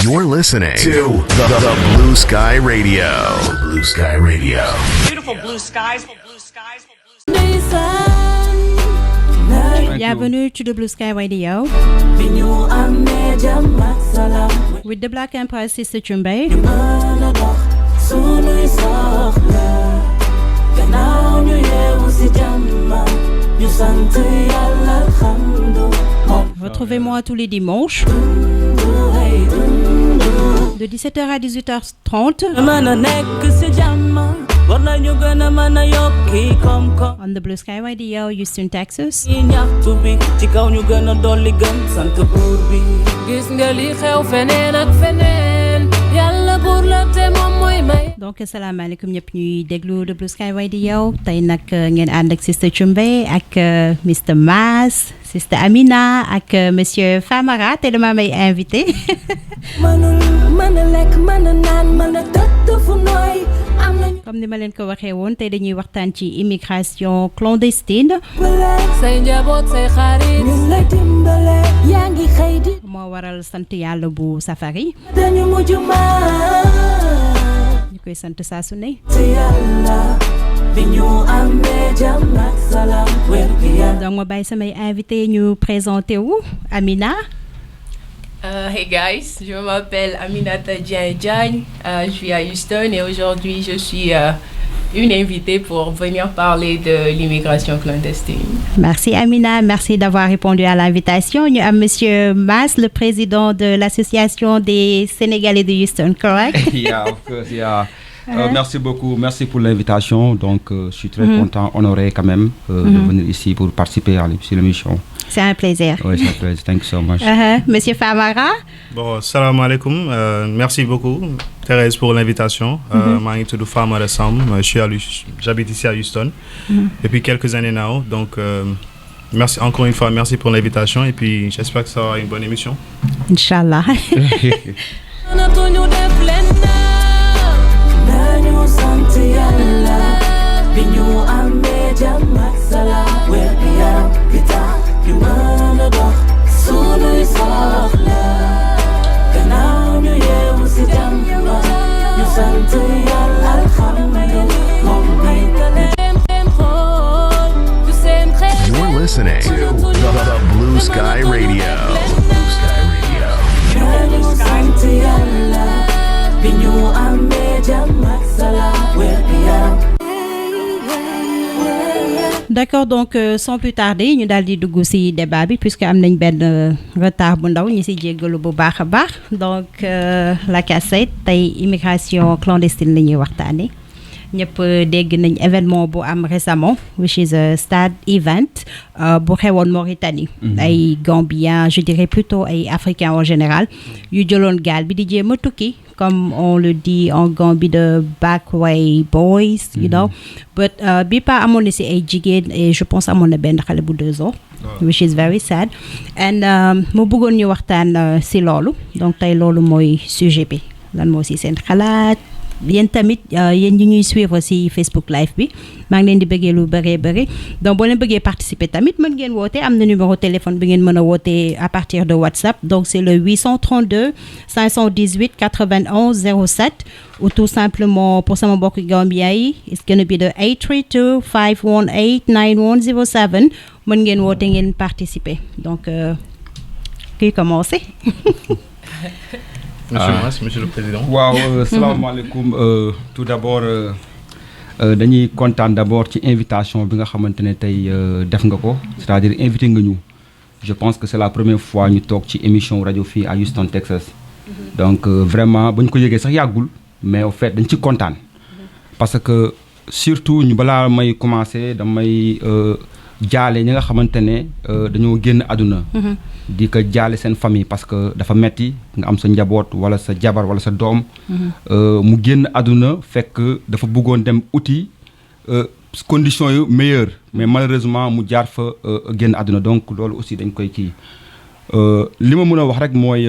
You're listening to the Blue Sky Radio. Blue Sky Radio. Beautiful blue skies. Bienvenue to the Blue Sky Radio with the Black Empire Sister Chumbe. Retrouvez-moi tous les dimanches de 17h à 18h30 on the Blue Sky Radio, Houston, Texas. Donc asalaamaaleykum ñëpp ñuy déglu the Blue Sky Radio tey nag ngeen ànd ak Sister Chumbe ak Mr Mass, Sister Amina ak Monsieur Famara te dama may invité. Comme ni ma leen ko waxee woon tey dañuy waxtaan ci immigration clandestine. moo waral sant yàlla bu safari. ñu koy sant saa su ne. donc ma bàyyi samay invité ñu présenté wu Amina. Hey guys, je m'appelle Aminata Diagne, je suis à Houston et aujourd'hui je suis une invitée pour venir parler de l'immigration clandestine. Merci Amina, merci d'avoir répondu à l'invitation. Nous avons Monsieur Mass, le président de l'association des Sénégalais de Houston, correct? Yeah, of course, yeah. Merci beaucoup, merci pour l'invitation. Donc, je suis très content, honoré quand même de venir ici pour participer à l'émission. C'est un plaisir. Oui, c'est un plaisir. Thank you so much. Monsieur Famara. Bon, salam alaikum. Merci beaucoup, Thérèse, pour l'invitation. Je suis Famara Sam. J'habite ici à Houston depuis quelques années now. Donc, merci encore une fois, merci pour l'invitation. Et puis, j'espère que ça sera une bonne émission. Inch'Allah. You're listening to the Blue Sky Radio. Blue Sky D'accord, donc sans plus tarder ñu daal di dugg ci débat bi puisque am nañ benn retard bu ndaw ñi ci jéggalu bu baax a baax donc la cassette tey immigration clandestine la ñuy waxtaane ñëpp dégg nañ événement bu am récemment which is a stade event bu xewoon Mauritanie ay Gambiens je dirais plutôt ay Africains en général yu jëloon gaal bi di jéem a tukki comme on le dit en Gambie de backway boys you know but bi pa amoon na ci ay jigéen et je pense amoon na benn xale bu 2 ans which is very sad and mu bëggoon ñu waxtaan ci loolu donc tey loolu mooy sujet bi lan moo ci seen xalaat yéen tamit yéen ñi ñuy suivre ci Facebook live bi maa ngi leen di bëggee lu bëri donc boo leen bëggee participer tamit mën ngeen woote am na numéro téléphone bi ngeen mën a woote à partir de WhatsApp donc c'est le 832 518 91 07 ou tout simplement pour sama mbokk Gambien yi it's gonna be the 832 518 9107 mën ngeen woote ngeen participer donc kuy commencer. Monsieur le Président. Waaw, salaamaaleykum. Tout d'abord dañuy kontaan d'abord ci invitation bi nga xamante ne tey def nga ko c'est-à-dire invité nga ñu. Je pense que c'est la première fois ñu toog ci émission rajo fii à Houston, Texas. Donc vraiment ba ñu ko yëgee sax yàggul mais au fait dañ ci kontaan. Parce que surtout ñu balaa may commencer damay jaale ñi nga xamante ne dañoo génn àdduna. di ko jaale seen famille parce que dafa metti nga am sa njaboot wala sa jabar wala sa doom mu génn àdduna fekk dafa bëggoon dem uti conditions yu meilleures mais malheureusement mu jaar fa génn àdduna donc loolu aussi dañ koy kii li ma mën a wax rek mooy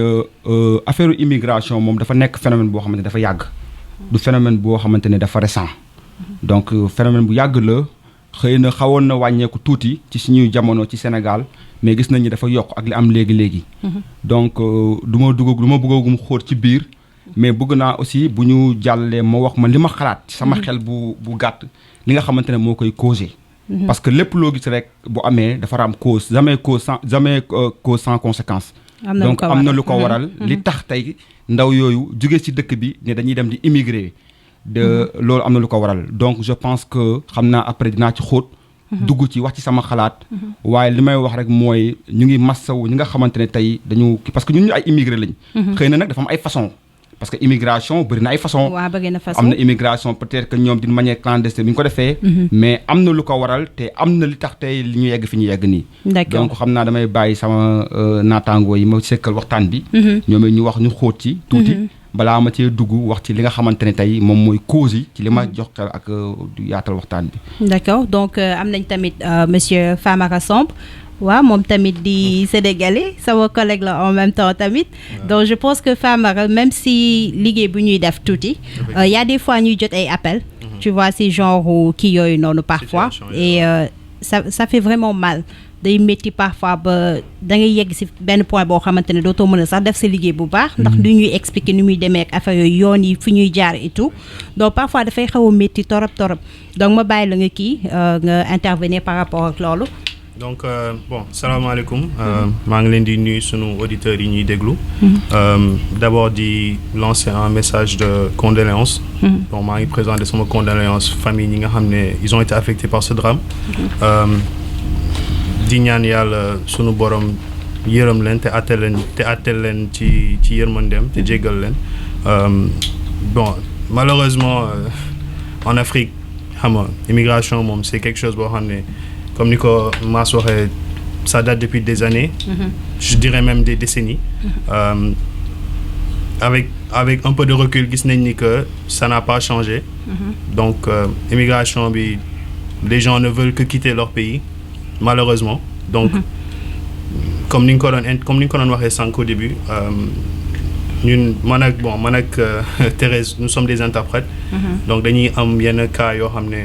affaire immigration moom dafa nekk phénomène boo xamante ne dafa yàgg du phénomène boo xamante ne dafa récent donc phénomène bu yàgg la xëy na xawoon na wàññeeku tuuti ci suñuy jamono ci Sénégal mais gis nañ ni dafa yokk ak li am léegi donc du ma bëggagum xóot ci biir mais bëgg naa aussi bu ñu jàllee ma wax man li ma xalaat ci sama xel bu gàtt li nga xamante ne moo koy causé. parce que lépp loo gis rek bu amee dafa am cause jamais cause sans conséquence. donc am na lu ko waral li tax tey ndaw yooyu jóge ci dëkk bi ne dañuy dem di immigrer loolu am na lu ko waral donc je pense que xam naa après dinaa ci xóot. dugg ci wax ci sama xalaat. waaye li may wax rek mooy ñu ngi massawu ñi nga xamante ne tey dañu parce que ñun ñu ay immigré lañ. xëy na nag dafa am ay façon parce que immigration bëri na ay façon. waaw bëri na façon am na immigration peut-être que ñoom d'une manière clandestine bi ñu ko defee. mais am na lu ko waral te am na li tax tey li ñu yegg fi ñu yegg nii. d'accord donc xam naa damay bàyyi sama naataangoo yi ma sekkal waxtaan bi. ñoom ñu wax ñu xóot ci tuuti. balaa ma cee dugg wax ci li nga xamante ne tey moom mooy cause yi ci li ma jox ak yaatal waxtaan bi. d'accord donc am nañ tamit monsieur Famara Samb waaw moom tamit di sénégalais sama collègue la en même temps tamit donc je pense que Famara même si liggéey bu ñuy def tuuti y a des fois ñuy jot ay appels tu vois si genre kii yooyu noonu parfois et ça fait vraiment mal day métti parfois ba da ngay yegg si benn point boo xamante ne dootoo mën a sax def sa liggéey bu baax ndax du ñuy expliquer ni muy demee ak affaire yooyu yoon yi fi ñuy jaar et tout donc parfois dafay xaw a métti torop donc ma bàyyi la nga kii nga intervenir par rapport ak loolu. donc bon salaamaaleykum maa ngi leen di nuyu sunu auditeurs yi ñuy déglu. D'abord di lancer un message de condoléances. bon maa ngi présenter sama condoléances famille ñi nga xam ne ils ont été affectés par ce drame. di ñaan yàlla sunu borom yërëm leen te àttel leen ci yërmandeem te jéggal leen bon malheureusement en Afrique xam nga immigration moom c'est quelque chose boo xam ne comme ni ko Mass waxee ça date depuis des années. je dirais même des décennies. avec un peu de recul gis nañ ni que ça n'a pas changé. donc immigration bi les gens ne veulent que quitter leur pays. malheureusement donc comme ni nga ko doon waxee sànq au début ñun man ak Thérèse nous sommes des interprètes. donc dañuy am yenn cas yoo xam ne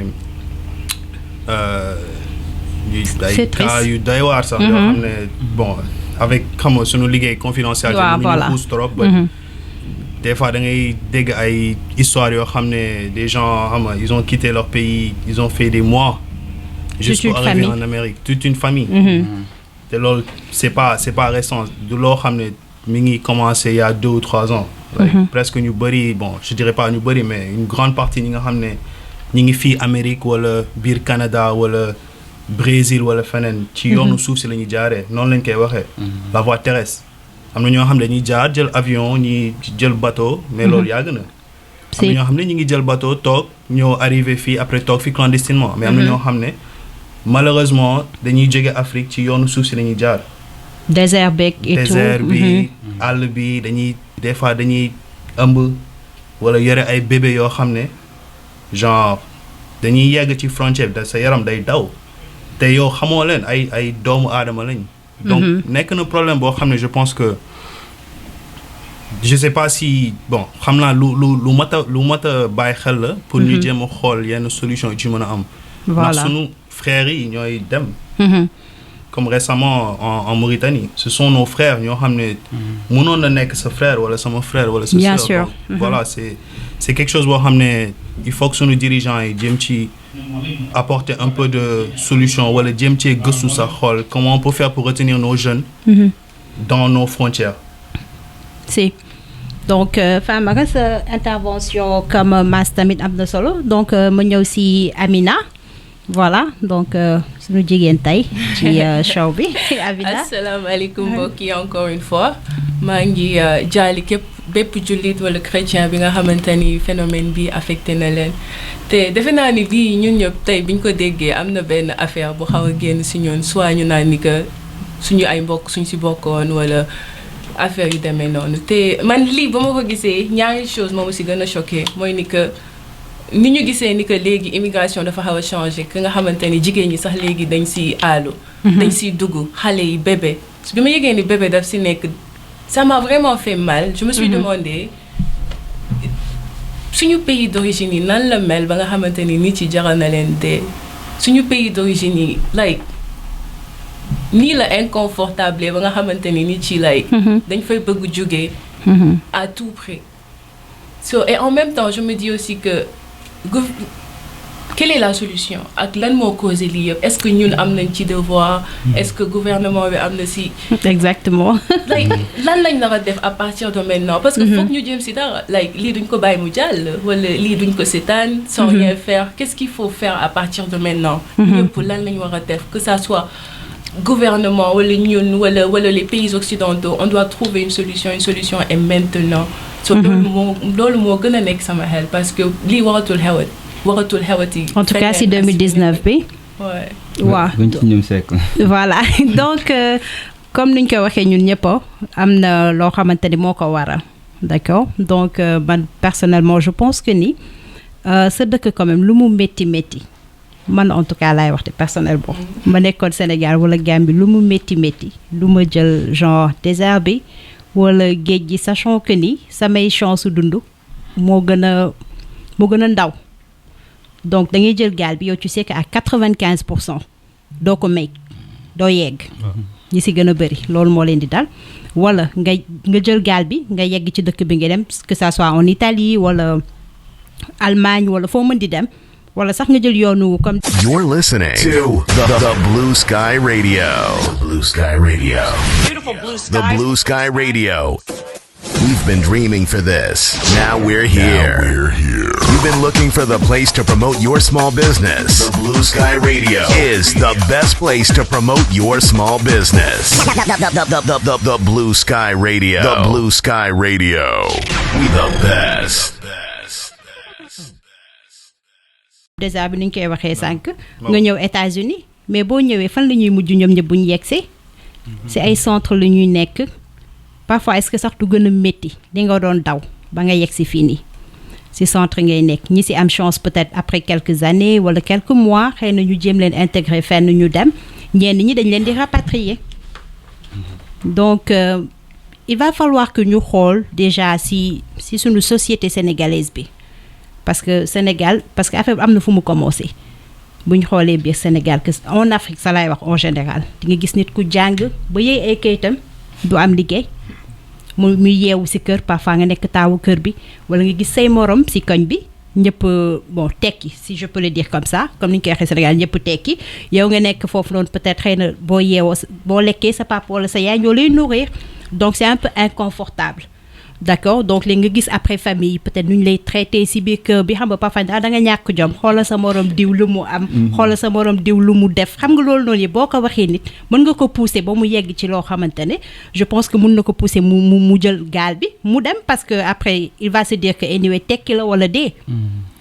ay cas yu doy waar sax yoo xam ne bon avec xam nga sunu liggéey confidentialité ñu xuus trop ba des fois da ngay dégg ay histoires yoo xam ne des gens xam nga ils ont quitté leur pays ils ont fait des mois juste pour arriver en Amérique toute une famille. te loolu c'est pas récent du loo xam ne mi ngi commencé il y a 2 ou 3 ans. presque ñu bëri bon je dirais pas ñu bëri mais une grande partie ñi nga xam ne ñi ngi fii Amérique wala biir Canada wala Brésil wala feneen. ci yoonu suuf si la ñuy jaaree noonu lañ koy waxee. la voie terrestre. am na ñoo xam ne dañuy jaar jël avion ñi jël bateau mais loolu yàgg na. am na ñoo xam ne ñi ngi jël bateau toog ñoo arrivé fii après toog fii clandestinement mais am na ñoo xam ne. malheureusement dañuy jóge Afrique ci yoonu suuf si lañuy jaar. désert beeg et tout désert bi àll bi dañuy des fois dañuy ëmb wala yore ay bébé yoo xam ne genre dañuy yegg ci frontière bi sa yaram day daw te yow xamoo leen ay doomu aadama lañ. donc nekk na problème boo xam ne je pense que je sais pas si bon xam naa lu mat a bàyyi xel la. pour ñu jéem a xool yenn solution yi ci mën a am. voilà ndax sunu frères yi ñooy dem. comme récemment en Mauritanie ce sont nos frères ñoo xam ne. mënoon na nekk sa frère wala sama frère wala sa sœur. bien sûr voilà c'est quelque chose boo xam ne il faut que sunu dirigeants yi jéem ci apporter un peu de solution wala jéem cee gëstu sax xool comment on peut faire pour retenir nos jeunes. dans nos frontières. si donc Famara sa intervention comme Mass tamit am na solo donc ma ñëw si Amina. voilà donc suñu jigéen tey ci show bi Amina. asalaamaaleykum mbokk yi encore une fois maa ngi jaali bépp jullit wala chrétien bi nga xamante ni phénomène bi affecté na leen te defe naa ni bii ñun ñëpp tey biñ ko déggee am na benn affaire bu xaw a génn si ñun soit ñu naan ni que suñu ay mbokk suñ si bokkoon wala affaire yu demee noonu te man lii ba ma ko gisee ñaari chose moom si gën a choqué mooy ni que. ni ñu gisee ni que léegi immigration dafa xaw a changé que nga xamante ni jigéen ñi sax léegi dañ siy aalu. dañ siy dugg xale yi bébé bi ma yëgee ni bébé daf si nekk ça m'a vraiment fait mal. je me suis demandé suñu pays d'origine yi nan la mel ba nga xamante ni nit yi jaral na leen dee suñu pays d'origine yi like nii la inconfortable ba nga xamante ni nit ci like dañ fay bëgg jógee à tout prix. Et en même temps je me dis aussi que quelle est la solution ak lan moo causé lii yëpp est-ce que ñun am nañ ci devoir est-ce que gouvernement bi am na si exactement like lan lañ nar a def à partir de maintenant parce que foog ñu jëm si dara like lii duñ ko bàyyi mu jàll wala lii duñ ko seetaan sans rien faire qu'est-ce qu'il faut faire à partir de maintenant ñëpp lan lañ war a def que ça soit gouvernement wala ñun wala les pays occidentaux on doit trouver une solution est maintenant so loolu moo gën a nekk sama xel parce que lii waratul xewati en tout cas si 2019 bi waaw 21e siècle voilà donc comme niñ ko waxee ñun ñëpp am na loo xamante ni moo ko waral d'accord donc man personnellement je pense que ni sa dëkk quand même lu mu métti man en tout cas laay wax te personnel bon ma nekkoon Sénégal wala Gambie lu mu métti lu ma jël genre désert bi wala géej gi sachant que ni samay chance dund moo gën a ndaw donc da ngay jël gaal bi yow tu sais que à 95% doo ko may doo yegg ñi si gën a bëri loolu moo leen di dal wala nga jël gaal bi nga yegg ci dëkk bi nga dem que ça soit en Italie wala Allemagne wala foo mën di dem wala sax nga jël yoonu comme. You're listening to the Blue Sky Radio. The Blue Sky Radio. Beautiful blue sky. The Blue Sky Radio. We've been dreaming for this. Now we're here. You've been looking for the place to promote your small business. The Blue Sky Radio is the best place to promote your small business. The Blue Sky Radio. The Blue Sky Radio. We the best. déjà bi ni ñu koy waxee sànq nga ñëw États-Unis mais boo ñëwee fan la ñuy mujj ñoom ñëpp bu ñu yegsee si ay centre la ñuy nekk parfois est-ce que sax du gën a métti li nga doon daw ba nga yegsi fii nii si centre ngay nekk ñi si am chance peut-être après quelques années wala quelques mois xëy na ñu jéem leen intégrer fenn ñu dem ñenn ñi dañ leen di rapatrier donc il va falloir que ñu xool déjà si suñu société sénégalaise bi parce que Sénégal parce que affaire bi am na fu mu commencé bu ñu xoolee biir Sénégal que en Afrique sa laay wax en général di nga gis nit ku jàng ba yey ay kayitam du am liggéey muy yeewu si kër parfois nga nekk taawu kër bi wala nga gis say morom si koñ bi ñëpp bon tekki si je peux le dire comme ça comme ni ñu koy waxee Sénégal ñëpp tekki yow nga nekk foofu noonu peut-être xëy na boo yeewoo boo lekkee sa papa wala sa yaay ñoo lay nourrir donc c'est un peu inconfortable d'accord donc léegi nga gis après famille peut-être nu ñu lay traité si biir kër bi xam nga parfois da nga ñàkk jom xoolal sa morom diw lu mu am xoolal sa morom diw lu mu def xam nga loolu noonu yi boo ko waxee nit mën nga ko pousser ba mu yegg ci loo xamante ne je pense que mën na ko pousser mu jël gaal bi mu dem parce que après il va se dire que anyway tekki la wala dee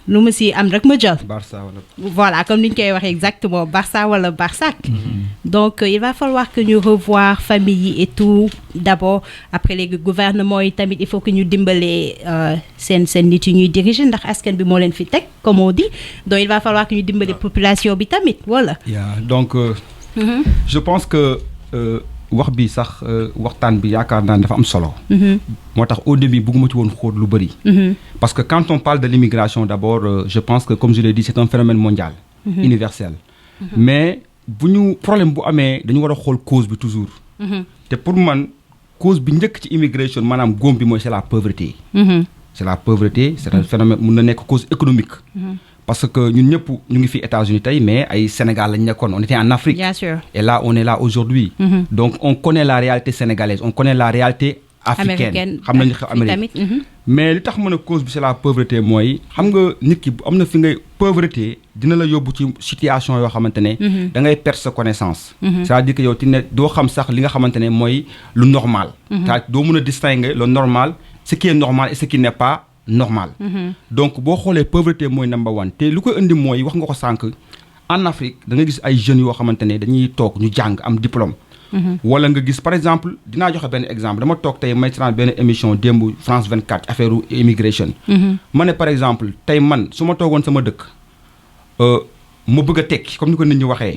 lu ma si am rek ma jël Barça wala voilà comme ni ñu koy waxee exactement Barça wala Barsac donc il va falloir que ñu revoir famille yi et tout d'abord après léegi gouvernement yi tamit il faut que ñu dimbalee seen nit yi ñuy diriger ndax askan bi moo leen fi teg comme on dit donc il va falloir que ñu dimbale population bi tamit voilà donc je pense que wax bi sax waxtaan bi yaakaar naa dafa am solo moo tax au début bëgguma ci woon xóot lu bëri parce que quand on parle de l'immigration d'abord je pense que comme je l'ai dit c'est un phénomène mondial universel mais bu ñu problème bu amee dañu war a xool cause bi toujours te pour man cause bi njëkk ci immigration maanaam góom bi mooy c'est la pauvreté c'est un phénomène mun na nekk cause économique parce que ñun ñëpp ñu ngi fi États-Unis tey mais ay Sénégal lañ nekkoon on était en Afrique bien sûr et là on est là aujourd'hui donc on connaît la réalité sénégalaise on connaît la réalité africaine xam nañu xew Amérique mais li tax mën a cause bi c'est la pauvreté mooy xam nga nit ki am na fi ngay pauvreté dina la yóbbu ci situation yoo xamante ne da ngay perdre sa connaissance c'est-à-dire que yow ti ne doo xam sax li nga xamante ne mooy lu normal c'est-à-dire doo mën a distinguer le normal ce qui est normal et ce qui n'est pas normal donc boo xoolee pauvreté mooy number one te lu ko indi mooy wax nga ko sànq en Afrique da nga gis ay jeunes yoo xamante ne dañuy toog ñu jàng am diplôme wala nga gis par exemple dinaa joxe benn exemple dama toog tey may trans benn émission démb France 24 affaire immigration ma ne par exemple tey man su ma toogoon sama dëkk ma bëgg a tekki comme ni ko nit ñi waxee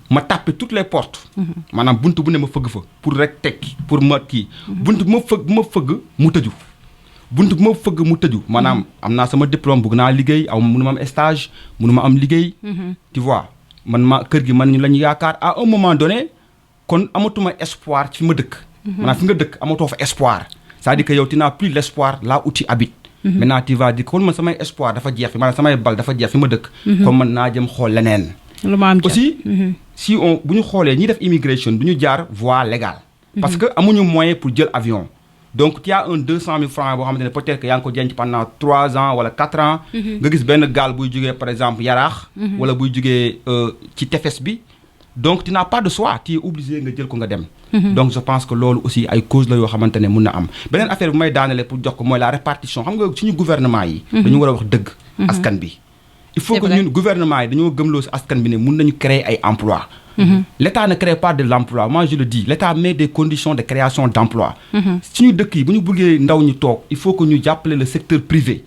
ma tàppe toutes les portes maanaam buntu bu ne ma fëgg fa pour rek tekki pour ma kii buntu bu ma fëgg mu tëju buntu bu ma fëgg mu tëju maanaam am naa sama diplôme bëgg naa liggéey aw mënu ma am stage mënu ma am liggéey tu vois man ma kër gi man ñu lañu yaakaar à un moment donné kon amatuma espoir ci fi ma dëkk. maanaam fi nga dëkk amatoo fa espoir c'est-à-dire que yow tu n'as plus l'espoir là où tu habites. maintenant tu vas dire kon man samay espoir dafa jeex fi maanaam samay bal dafa jeex fi ma dëkk. comme man naa jëm xool leneen. lu ma am aussi si on bu ñu xoolee ñi def immigration du ñu jaar voie légale. parce que amuñu moyen pour jël avion. donc tu as un 200 000 francs boo xamante ne peut-être que yaa ngi ko denc pendant 3 ans wala 4 ans. nga gis benn gaal buy jógee par exemple Yaraax. wala buy jógee ci tefes bi. donc tu n'as pas de choix tu es obligé nga jël ko nga dem. donc je pense que loolu aussi ay cause la yoo xamante ne mun na am. beneen affaire bu may daanale pour jox ko mooy la répartition xam nga suñu gouvernement yi. dañu war a wax dëgg. askan bi. il faut que ñun gouvernement yi dañoo gëmloo si askan bi ne mun nañu créer ay emplois. L'État ne crée pas de l'emploi moi je le dis l'État met des conditions de création d'emploi. suñu dëkk yi bu ñu bëggee ndaw ñu toog il faut que ñu jàppale le secteur privé.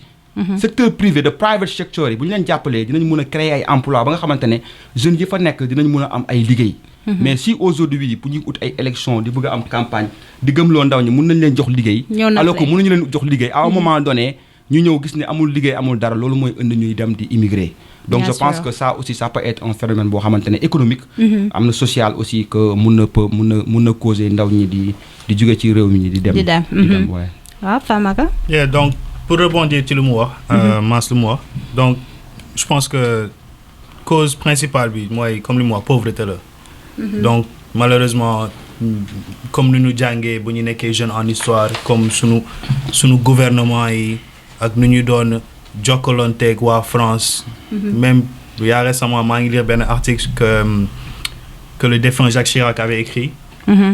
secteur privé de private sector yi bu ñu leen jàppalee dinañ mën a créer ay emploi ba nga xamante ne jeunes yi fa nekk dinañ mën a am ay liggéey. mais si aujourd'hui bu ñuy ut ay élections di bëgg a am campagne di gëmloo ndaw ñi mën nañ leen jox liggéey. alors que mënuñu leen jox liggéey à un moment donné ñu ñëw gis ne amul liggéey amul dara loolu mooy indi ñuy dem di immigrer. donc je pense que ça aussi ça peut être un phénomène boo xamante ne économique. am na social aussi que mun na causer ndaw ñi di jóge ci réew mi di dem. di dem waaw Famara. donc pour rebondir ci lu mu wax. Mass lu mu wax donc je pense que cause principale bi mooy comme li mu wax pauvreté la. donc malheureusement comme ni ñu jàngee bu ñu nekkee jeune en histoire comme sunu gouvernement yi ak nu ñu doon jokkalanteeg waa France. même il y a récemment maa ngi lire benn article que le défunt Jacques Chirac avait écrit.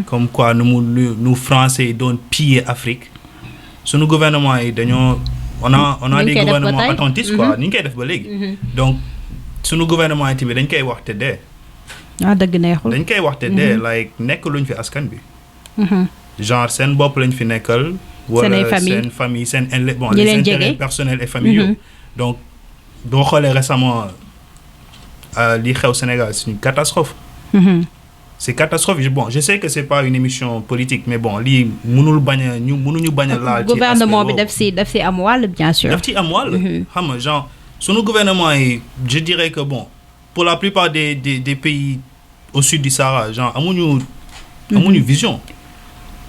comme quoi nous Français doon piller Afrique. sunu gouvernement yi dañoo on a des gouvernements attentistes quoi ni ñu koy def ba léegi. donc sunu gouvernement yi tamit dañ koy wax te dee. dëgg neexul dañ koy wax te dee like nekk luñ fi askan bi. genre seen bopp lañ fi nekkal. wala seen famille seen bon les intérêts personnels et familiaux. donc boo xoolee récemment li xew Sénégal c'est une catastrophe. c'est catastrophique bon je sais que c'est pas une émission politique mais bon lii mënuñu bañ a laal. ci gouvernement bi daf si am wàll bien sûr. daf ci am wàll. xam nga genre sunu gouvernement yi je dirais que bon pour la plupart des pays au sud du Sahara genre amuñu vision.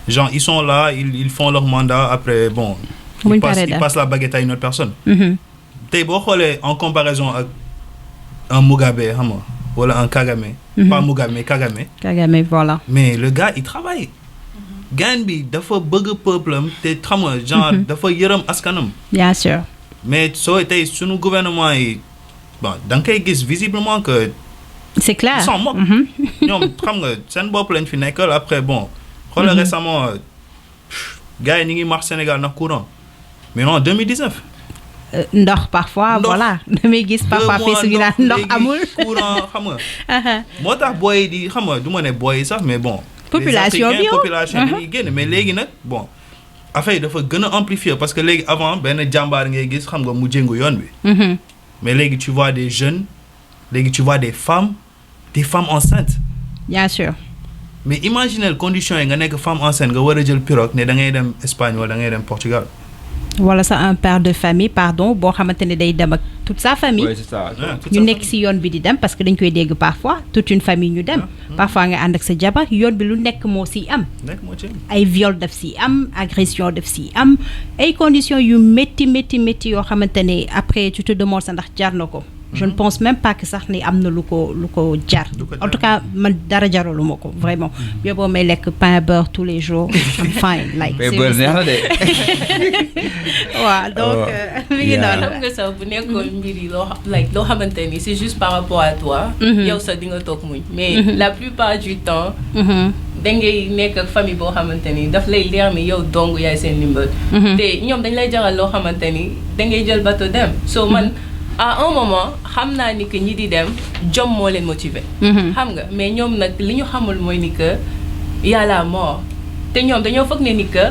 genre ils sont là ils font leur mandat après bon. ils passent la baguette à une autre personne. tey boo xoolee en comparaison ak un Mugabe xam nga wala un Kagame. pas Mugabe mais Kagame. Kagame voilà. mais le gars il travaille. gain bi dafa bëgg peuple am te xam nga genre dafa yërëm askanam. bien sûr. mais soo tey sunu gouvernement yi bon da nga koy gis visiblement que. c'est clair ils s'en moquent. ñoom xam nga seen bopp lañ fi nekkal après bon. xoolal récemment gars yi ñu ngi marche Sénégal ndax courant mais non 2019. ndox parfois voilà damay gis parfois fii su ñu naan ndox amul. courant xam nga. moo tax booy di xam nga du ma ne booy sax mais bon. population bi population bi génn mais léegi nag bon affaire yi dafa gën a amplifier parce que léegi avant benn jàmbaar ngay gis xam nga mu jéngu yoon bi. mais léegi tu vois des jeunes léegi tu vois des femmes enceintes. bien sûr. mais imaginez conditions yi nga nekk femme enceinte nga war a jël pirogue ne da ngay dem Espagne wala da ngay dem Portugal. wala sa un père de famille pardon boo xamante ne day dem ak toute sa famille. oui c'est ça. ñu nekk ci yoon bi di dem parce que dañ koy dégg parfois toute une famille ñu dem. parfois nga ànd ak sa jabar yoon bi lu nekk moo ciy am. ay viol daf ciy am agression daf ciy am ay conditions yu métti yoo xamante ne après tu te demandes sa ndax jar na ko. je ne pense même pas que sax ni am na lu ko jar. en tout cas man dara jaralu ma ko vraiment. boo may lekk pain beurre tous les jours I'm fine like. pain beurre neex na de. waaw donc. mi ngi noonu. xam nga sax bu nekkoon mbir yi loo xamante ni c'est juste par rapport à toi. yow sax di nga toog muñ. mais la plupart du temps. da ngay nekk ak famille boo xamante ni daf lay leer ni yow dong yaay seen ndimbal. te ñoom dañ lay jaral loo xamante ni da ngay jël bateau dem so man. à un moment xam naa ni que ñi di dem jom moo leen motiver. xam nga mais ñoom nag li ñu xamul mooy ni que y a la mort te ñoom dañoo foog ne ni que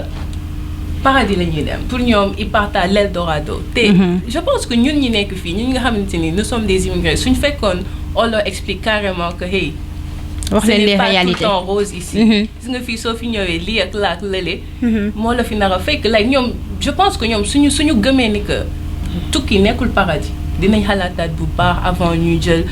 paradis la ñuy dem pour ñoom ils partent à l'Eldorado. te je pense que ñun ñi nekk fii ñun nga xamante ni nous sommes des immigrés suñ fekkoon on leur explique carrément que hey. wax leen les réalités ce n'est pas tout le temps rose ici. gis nga fii soo fi ñëwee lii ak laa ak lële. moo la fi nar a fekk like ñoom je pense que ñoom suñu gëmee ni que tukki nekkul paradis. dinañ xalaataat bu baax avant ñuy jël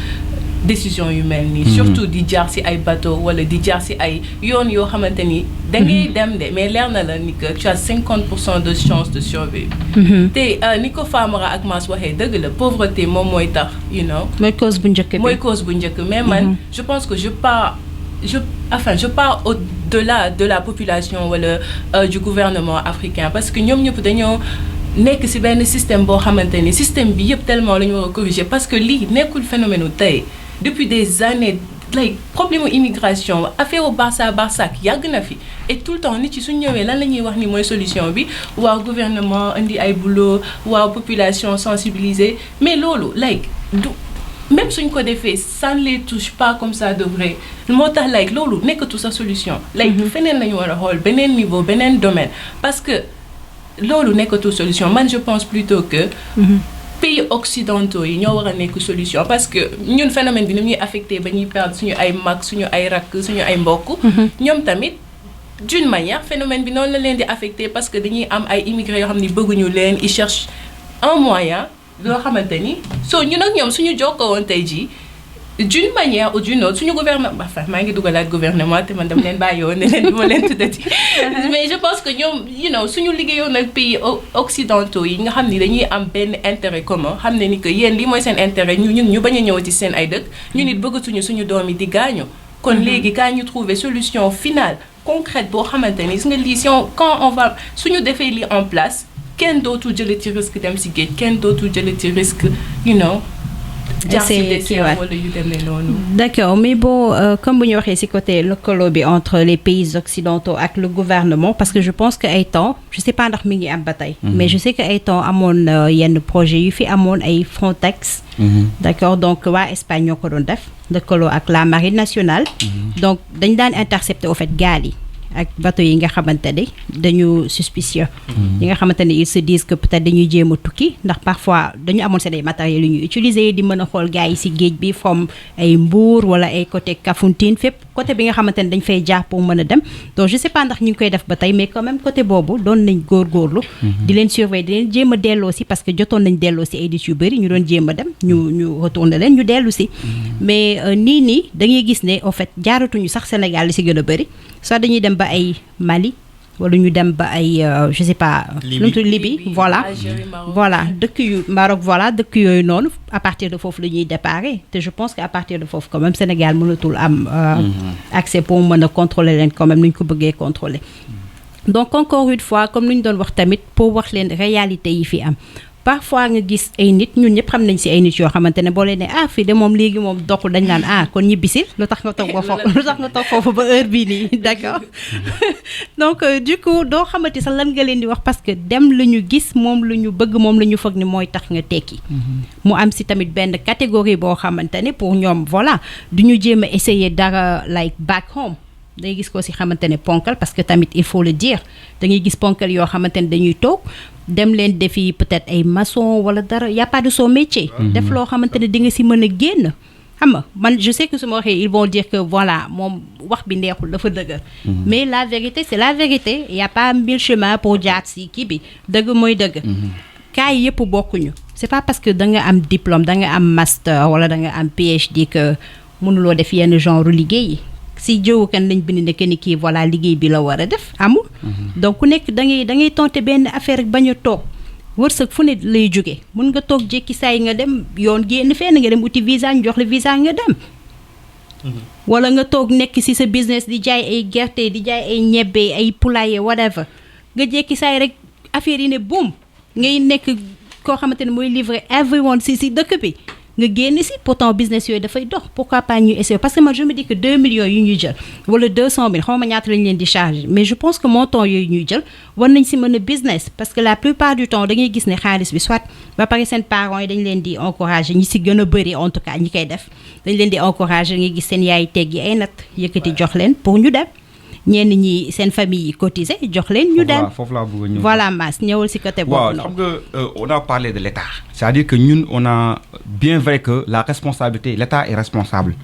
décision yu mel nii. surtout di jaar ci ay bateau wala di jaar ci ay yoon yoo xamante ni da ngay dem de mais leer na la ni que tu as 50% de chance de survivre. te ni ko Famara ak Mass waxee dëgg la pauvreté moom mooy tax mooy cause bu njëkk bi mooy cause bu njëkk mais man je pense que je pars au-delà de la population wala du gouvernement africain parce que ñoom ñëpp dañoo nekk ci benn système boo xamante ni système bi yëpp tellement la ñu war a corriger parce que lii nekkul phénomène tey depuis des années problème immigration affaire Barça yàgg na fi et tout le temps nit ci suñ ñëwee lan la ñuy wax ni mooy solution bi waaw gouvernement indi ay boulot waaw population sensibilisée mais loolu du même suñ ko defee ça ne les touche pas comme ça de vrai moo tax loolu nekkatu sa solution feneen lañu war a xool beneen niveau beneen domaine parce que loolu nekkatu solution man je pense plutôt que pays occidentaux yi ñoo war a nekk solution parce que ñun phénomène bi ni ñuy affecté ba ñuy perdre suñu ay mag suñu ay rakk suñu ay mbokk ñoom tamit d'une manière phénomène bi noonu la leen di affecté parce que dañuy am ay immigrés yoo xam ni bëgguñu leen ils cherchent un moyen loo xamante ni ñun ak ñoom suñu jokkoo woon tey jii d'une manière ou d'une autre suñu gouvernement maa ngi dugalaat gouvernement te man dama leen bàyyi woon ne leen du ma leen tuddati mais je pense que ñoom suñu liggéeyoon ak pays occidentaux yi nga xam ni dañuy am benn intérêt commun xam ne ni que yéen lii mooy seen intérêt ñu bañ a ñëwati seen ay dëkk ñu nit bëggatuñu suñu doom yi di gaañu kon léegi kaa ñu trouver solution finale concrète boo xamante ni gis nga lii quand on va suñu defee lii en place kenn dootul jëlee ci risque dem ci géej kenn dootul jëlee ci risque d'accord mais bon comme bu ñu waxee ci côté lëkkaloo bi entre les pays occidentaux ak le gouvernement parce que je pense que ay temps je sais pas ndax mi ngi am ba tey mais je sais que ay temps amoon yenn projet yu fi amoon ay Frontex d'accord donc waa Espagne ñoo ko doon def lëkkaloo ak la marine nationale donc dañ daan intercepter au fait gaal yi ak bateau yi nga xamante ne dañu suspicieux yi nga xamante ne ils se disent que peut-être dañuy jéem a tukki ndax parfois dañu amoon seen ay matériels yu ñuy utiliser di mën a xool gars yi ci géej bi from ay Mbour wala ay côté Kafountine fépp côté bi nga xamante ne dañ fay jaar pour mën a dem donc je sais pas ndax ñu ngi koy def ba tey mais quand même côté boobu doon nañ góorgóorlu di leen surveiller di leen jéem a delloo ci parce que jotoon nañ delloo ci ay nit yu bëri ñu doon jéem a dem ñu retourner leen ñu dellu ci mais nii da ngay gis ne en fait jaaratuñu sax Sénégal li ci gën a bëri soit dañuy dem ba ay Mali wala ñu dem ba ay je sais pas Libye voilà dëkk yu Maroc dëkk yooyu noonu à partir de foofu la ñuy déparé te je pense que à partir de foofu quand même Sénégal mënatul am accès pour mën a contrôler leen quand même nu ñu ko bëggee contrôler donc encore une fois comme nu ñu doon wax tamit pour wax leen réalité yi fi am parfois nga gis ay nit ñun ñëpp xam nañ ci ay nit yoo xamante ne boo leen ne fii de moom léegi moom doxul dañ naan kon ñibbisi lu tax nga toog ba foofu lu tax nga toog foofu ba heure bii nii d'accord donc du coup doo xamante sax lan nga leen di wax parce que dem lu ñu gis moom lu ñu bëgg moom lu ñu foog ni mooy tax nga tekki mu am ci tamit benn catégorie boo xamante ne pour ñoom voilà du ñu jéem a essayer dara like back home day gis ko ci xamante ne ponkal parce que tamit il faut le dire da ngay gis ponkal yoo xamante ne dañuy toog dem leen defi peut-être ay maçon wala dara y a pas de son métier def loo xamante ne di nga ci mën a génn xam nga man je sais que su ma waxee ils vont dire que voilà moom wax bi neexul dafa dëgër mais la vérité c'est la vérité y a pas 1000 chemins pour jaar ci kii bi dëgg mooy dëgg cas yi yëpp bokkuñu c'est pas parce que da nga am diplôme da nga am master wala da nga am PhD que mënuloo def yenn genre liggéey yi si jëwu kan lañ bind ne que ni kii voilà liggéey bi la war a def amul donc ku nekk da ngay tonte benn affaire rek bañ a toog wërsëg fu ne lay jóge mun nga toog jékki saa yi nga dem yoon génn fenn nga dem uti visa ñu jox la visa nga dem wala nga toog nekk ci sa business di jaay ay gerte di jaay ay ñebbe ay poulailler whatever nga jékki saa yi rek affaire yi ne boum ngay nekk koo xamante ne mooy livrer everyone si dëkk bi nga génn ci pourtant business yooyu dafay dox pourquoi pas ñu essayer parce que moi je me dis que 2 millions yu ñuy jël wala 200 000 xaw ma ñaata lañ leen di charger mais je pense que montant yooyu ñuy jël war nañ ci mën a business parce que la plupart du temps da ngay gis ne xaalis bi soit ba pare seen parents yi dañ leen di encourager ñi ci gën a bëri en tout cas ñi koy def dañ leen di encourager nga gis seen yaay teggi ay nat yëkkati jox leen pour ñu dem ñenn ñi seen famille yi cotiser jox leen ñu dem foofu laa bëgg a ñëw voilà Mass ñëwal ci côté boobu waaw xam nga on a parlé de l'État c'est-à-dire que ñun on a bien vrai que la responsabilité l'État est responsable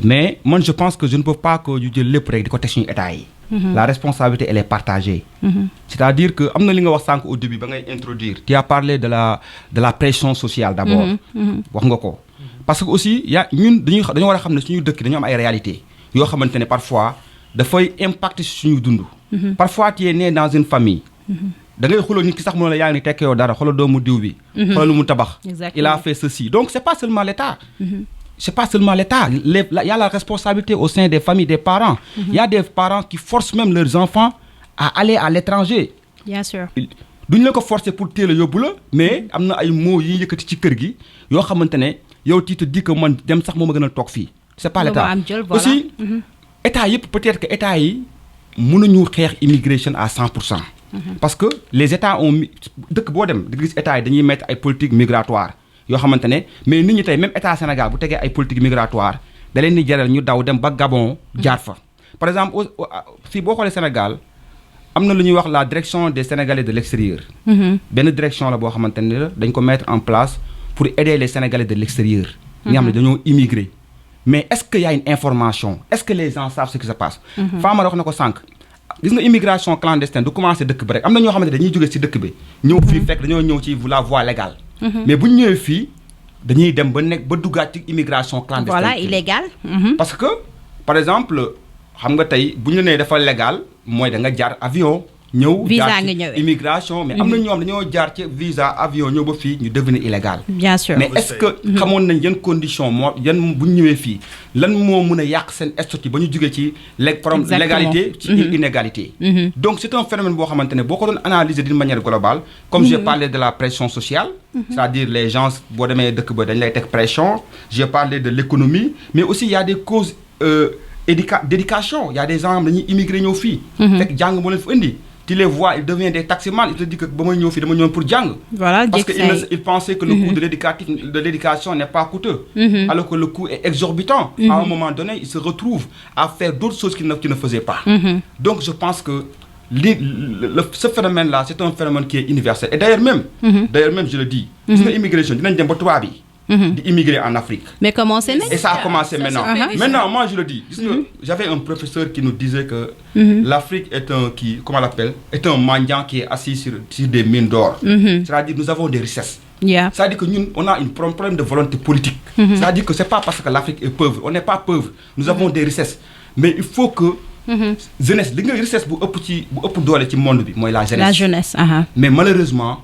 mais man je pense que je ne peux pas que ñu jël lépp rek di ko teg suñu État yi la responsabilité elle est partagée c'est-à-dire que am na li nga wax sànq au début ba ngay introduire tu as parlé de la pression sociale d'abord wax nga ko parce que aussi ñun dañoo war a xam ne suñu dëkk dañu am ay réalités yoo xamante ne parfois dafay impacter suñu dund. Parfois tu es né dans une famille. da ngay xooloo nit ki sax mu ne la yaa ngi tekk yow dara xoolal doomu diw bi. xoolal lu mu tabax. il a fait ceci donc c'est pas seulement l'État. C'est pas seulement l'État. Il y a la responsabilité au sein des familles, des parents. Il y a des parents qui forcent même leurs enfants à aller à l'étranger. Bien sûr. duñ la ko forcer pour teel a yóbbu la mais am na ay mots yi yëkkati ci kër gi yoo xamante ne yow tu te dis que man dem sax moo ma gën a toog fii. c'est pas l'État aussi État yëpp peut-être que État yi mënuñu xeex immigration à 100%. parce que les États ont dëkk boo dem da gis État yi dañuy mettre ay politique migratoire yoo xamante ne mais nit ñi tey même État Sénégal bu tegee ay politique migratoire da leen di jaral ñu daw dem ba Gabon jaar fa. par exemple fii boo xoolee Sénégal am na lu ñuy wax la direction des Sénégalais de l'extérieur. benn direction la boo xamante ne la dañ ko mettre en place pour aider les Sénégalais de l'extérieur. ñi nga xam ne dañoo immigré. mais est-ce que y a une information est-ce que les gens savent ce qui se passe. Famara wax na ko sànq. gis nga immigration clandestine du commencer dëkk bi rek am na ñoo xamante ne dañuy jóge ci dëkk bi ñëw fii fekk dañoo ñëw ci la voie légale. mais bu ñu ñëwee fii dañuy dem ba nekk ba duggaat ci immigration clandestine. voilà illégal. parce que par exemple xam nga tey bu ñu la nee dafa légal mooy da nga jaar avion. ñëw visa jaar nga ci ñëwee immigration mais am na ñoom dañoo jaar ci visa avion ñëw ba fii ñu devenir illégal. bien sûr mais est-ce que xamoon nañ yan condition moo yan bu ñu ñëwee fii lan moo mën a yàq seen statut ba ñu jógee ci légalité ci inégalité. donc c'est un phénomène boo xamante ne boo ko doon analyser d'une manière globale comme j'ai parlé de la pression sociale c'est-à-dire les gens boo demee dëkk ba dañ lay teg pression j'ai parlé de l'économie mais aussi il y a des causes d'éducation il y a des gens dañuy immigré ñëw fii fekk jàng moo leen fa indi tu les vois ils deviennent des taximans ils te disent que ba may ñëw fii dama ñëwoon pour jàng voilà parce que ils pensaient que le coût de l'éducation n'est pas coûteux alors que le coût est exorbitant à un moment donné ils se retrouvent à faire d'autres choses qu'ils ne faisaient pas donc je pense que ce phénomène-là c'est un phénomène qui est universel et d'ailleurs même je le dis gis nga immigration dinañ dem ba tubaab yi di immigrer en Afrique. Mais commencé et ça a commencé maintenant. Maintenant, moi je le dis. J'avais un professeur qui nous disait que l'Afrique est comment on l'appelle, est un mendiant qui est assis sur des mines d'or. C'est-à-dire nous avons des richesses. C'est-à-dire que nous, on a un problème de volonté politique. C'est-à-dire que c'est pas parce que l'Afrique est pauvre. On n'est pas pauvre. Nous avons des richesses. Mais il faut que jeunesse, li nga richesse bu ëpp doole ci monde bi mooy la jeunesse. La jeunesse. Mais malheureusement,